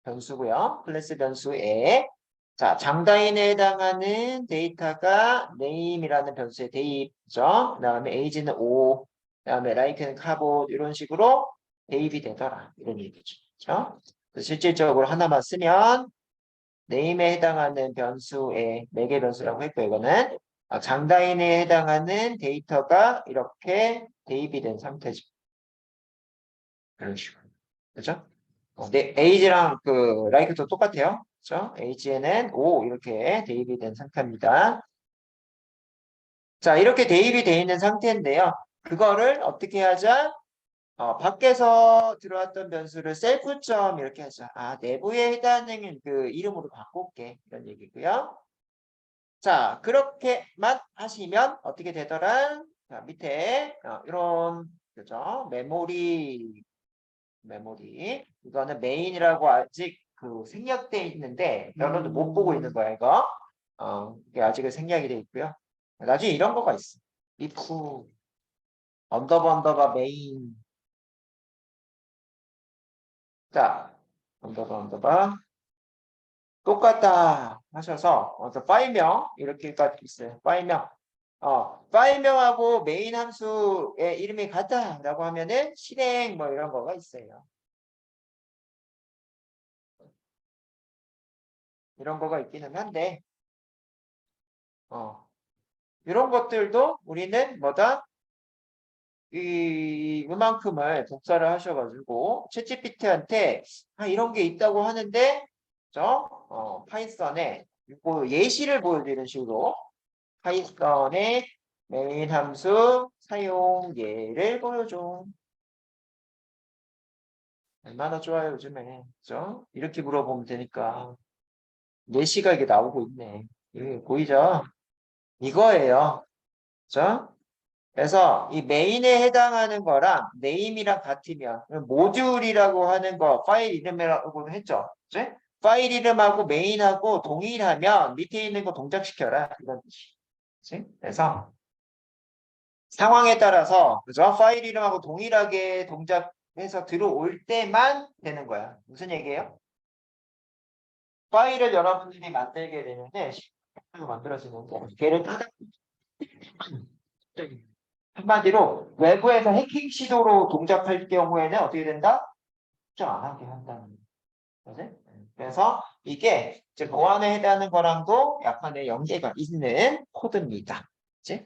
변수고요. 클래스 변수에 자, 장다인에 해당하는 데이터가 name이라는 변수에 대입이죠. 그다음에 age는 5, 그다음에 like는 카본 이런 식으로 대입이 되더라. 이런 얘기죠. 그렇죠? 그래서 실질적으로 하나만 쓰면 name에 해당하는 변수에 4개 변수라고 했고 이거는 장다인에 해당하는 데이터가 이렇게 대입이 된 상태죠. 그런 식으로. 그죠? 네, age랑 그 like도 똑같아요. 그죠? age에는 5 이렇게 대입이 된 상태입니다. 자, 이렇게 대입이 되어 있는 상태인데요. 그거를 어떻게 하자? 밖에서 들어왔던 변수를 셀프점 이렇게 하자. 내부에 해당하는 그 이름으로 바꿀게. 이런 얘기고요. 자, 그렇게만 하시면 어떻게 되더라? 자, 밑에 이런 그죠? 메모리 이거는 메인이라고 아직 그 생략돼 있는데 여러분도 못 보고 있는 거야 이거. 이게 아직은 생략이 돼 있고요. 나중에 이런 거가 있어. if 언더바 메인. 자, 언더바 똑같다 하셔서 파일명 이렇게까지 있어요. 파일명하고 메인 함수의 이름이 같다라고 하면은 실행 뭐 이런 거가 있어요. 이런 거가 있기는 한데 이런 것들도 우리는 뭐다? 이만큼을 복사를 하셔가지고 챗GPT한테 이런 게 있다고 하는데 파이썬에 이거 예시를 보여드리는 식으로 파이썬의 메인 함수 사용 예를 보여줘. 얼마나 좋아요 요즘에. 그죠? 이렇게 물어보면 되니까 예시가 이게 나오고 있네. 이게 보이죠? 이거예요. 그죠? 그래서 이 메인에 해당하는 거랑 네임이랑 같으면 모듈이라고 하는 거 파일 이름이라고 했죠. 그치? 파일 이름하고 메인하고 동일하면 밑에 있는 거 동작시켜라. 이런 뜻이. 그치? 그래서 상황에 따라서 그죠? 파일 이름하고 동일하게 동작해서 들어올 때만 되는 거야. 무슨 얘기예요? 파일을 여러분들이 만들게 되는데 만들어지는데 걔를 한마디로 외부에서 해킹 시도로 동작할 경우에는 어떻게 된다? 수정 안 하게 한다는 거지. 그래서 이게 이제 보안에 해당하는 거랑도 약간의 연계가 있는 코드입니다. 그치?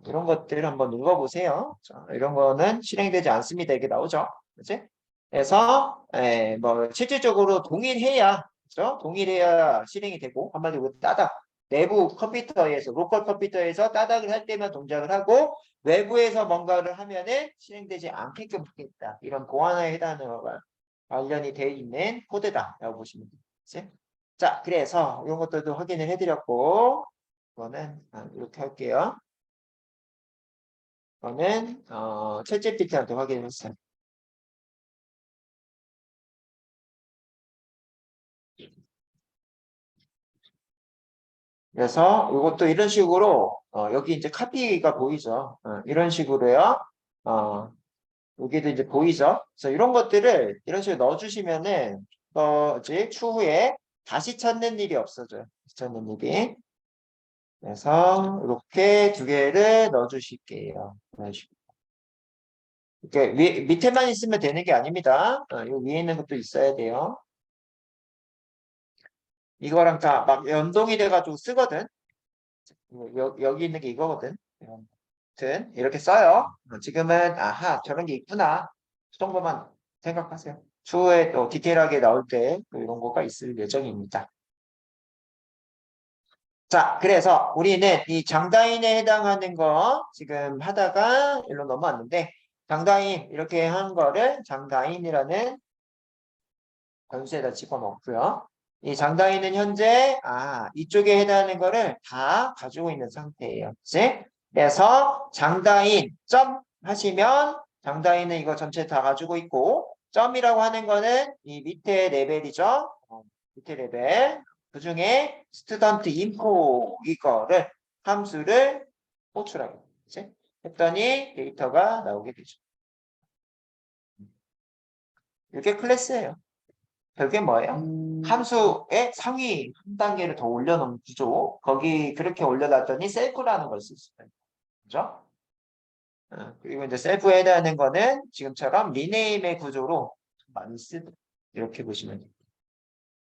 이런 것들 한번 읽어보세요. 자, 이런 거는 실행되지 않습니다. 이게 나오죠. 그치? 그래서 뭐 실질적으로 동일해야 그죠? 동일해야 실행이 되고 한마디로 따닥 내부 컴퓨터에서 로컬 컴퓨터에서 따닥을 할 때만 동작을 하고 외부에서 뭔가를 하면은 실행되지 않게끔 하겠다. 이런 보안에 해당하는 거가 관련이 되어 있는 코드다라고 보시면 되겠지. 자, 그래서 이런 것들도 확인을 해드렸고 이거는 이렇게 할게요. 이거는 챗GPT한테 확인을 했어요. 그래서 이것도 이런 식으로 여기 이제 카피가 보이죠. 이런 식으로요. 여기도 이제 보이죠. 그래서 이런 것들을 이런 식으로 넣어주시면은 추후에 다시 찾는 일이 없어져요. 다시 찾는 일이. 그래서 이렇게 두 개를 넣어주실게요. 이런 식으로. 이렇게 밑에만 있으면 되는 게 아닙니다. 이 위에 있는 것도 있어야 돼요. 이거랑 다 막 연동이 돼가지고 쓰거든. 여기 있는 게 이거거든. 아무튼 이렇게 써요. 지금은 저런 게 있구나. 그 정도만 생각하세요. 추후에 또 디테일하게 나올 때 이런 거가 있을 예정입니다. 자, 그래서 우리는 이 장다인에 해당하는 거 지금 하다가 일로 넘어왔는데 장다인 이렇게 한 거를 장다인이라는 변수에다 집어넣고요. 이 장다인은 현재 이쪽에 해당하는 거를 다 가지고 있는 상태예요. 그치? 그래서 장다인 점 하시면 장다인은 이거 전체 다 가지고 있고 점이라고 하는 거는 이 밑에 레벨이죠. 밑에 레벨. 그 중에 스튜던트 인포 이거를 함수를 호출하게 되지. 했더니 데이터가 나오게 되죠. 이게 클래스예요. 그게 뭐예요? 함수의 상위 한 단계를 더 올려놓은 구조. 거기 그렇게 올려놨더니 셀프라는 걸 쓸 수 있어요. 그죠? 그리고 이제 셀프에 해당하는 거는 지금처럼 리네임의 구조로 많이 쓰고 이렇게 보시면 돼요.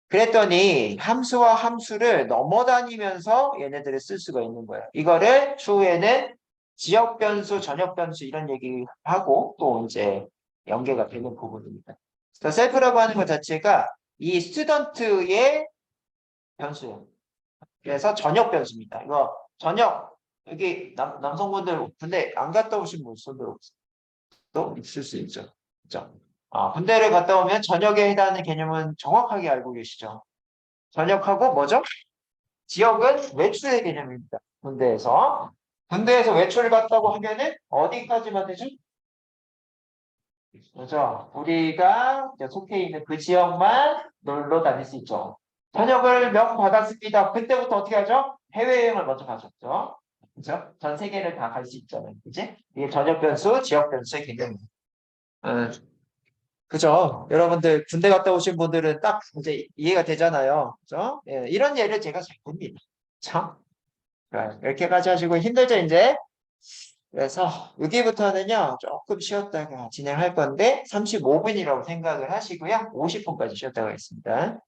그랬더니 함수와 함수를 넘어다니면서 얘네들을 쓸 수가 있는 거예요. 이거를 추후에는 지역 변수, 전역 변수 이런 얘기하고 또 이제 연계가 되는 부분입니다. 그래서 셀프라고 하는 것 자체가 이 스튜던트의 변수예요. 그래서 전역 변수입니다. 이거 전역 여기 남성분들 군대 안 갔다 오신 분 손들 또 있을 수 있죠. 그죠? 군대를 갔다 오면 전역에 해당하는 개념은 정확하게 알고 계시죠. 전역하고 뭐죠? 지역은 외출의 개념입니다. 군대에서 외출을 갔다고 하면은 어디까지만 되죠? 그렇죠. 우리가 이제 속해 있는 그 지역만 놀러 다닐 수 있죠. 전역을 명 받았습니다. 그때부터 어떻게 하죠? 해외여행을 먼저 가셨죠. 그죠? 전 세계를 다 갈 수 있잖아요. 그지? 이게 전역 변수, 지역 변수의 개념입니다. 그죠? 여러분들 군대 갔다 오신 분들은 딱 이제 이해가 되잖아요. 그죠? 예, 이런 예를 제가 잘 봅니다. 참. 이렇게까지 하시고 힘들죠, 이제? 그래서 여기부터는요, 조금 쉬었다가 진행할 건데, 35분이라고 생각을 하시고요. 50분까지 쉬었다가 하겠습니다.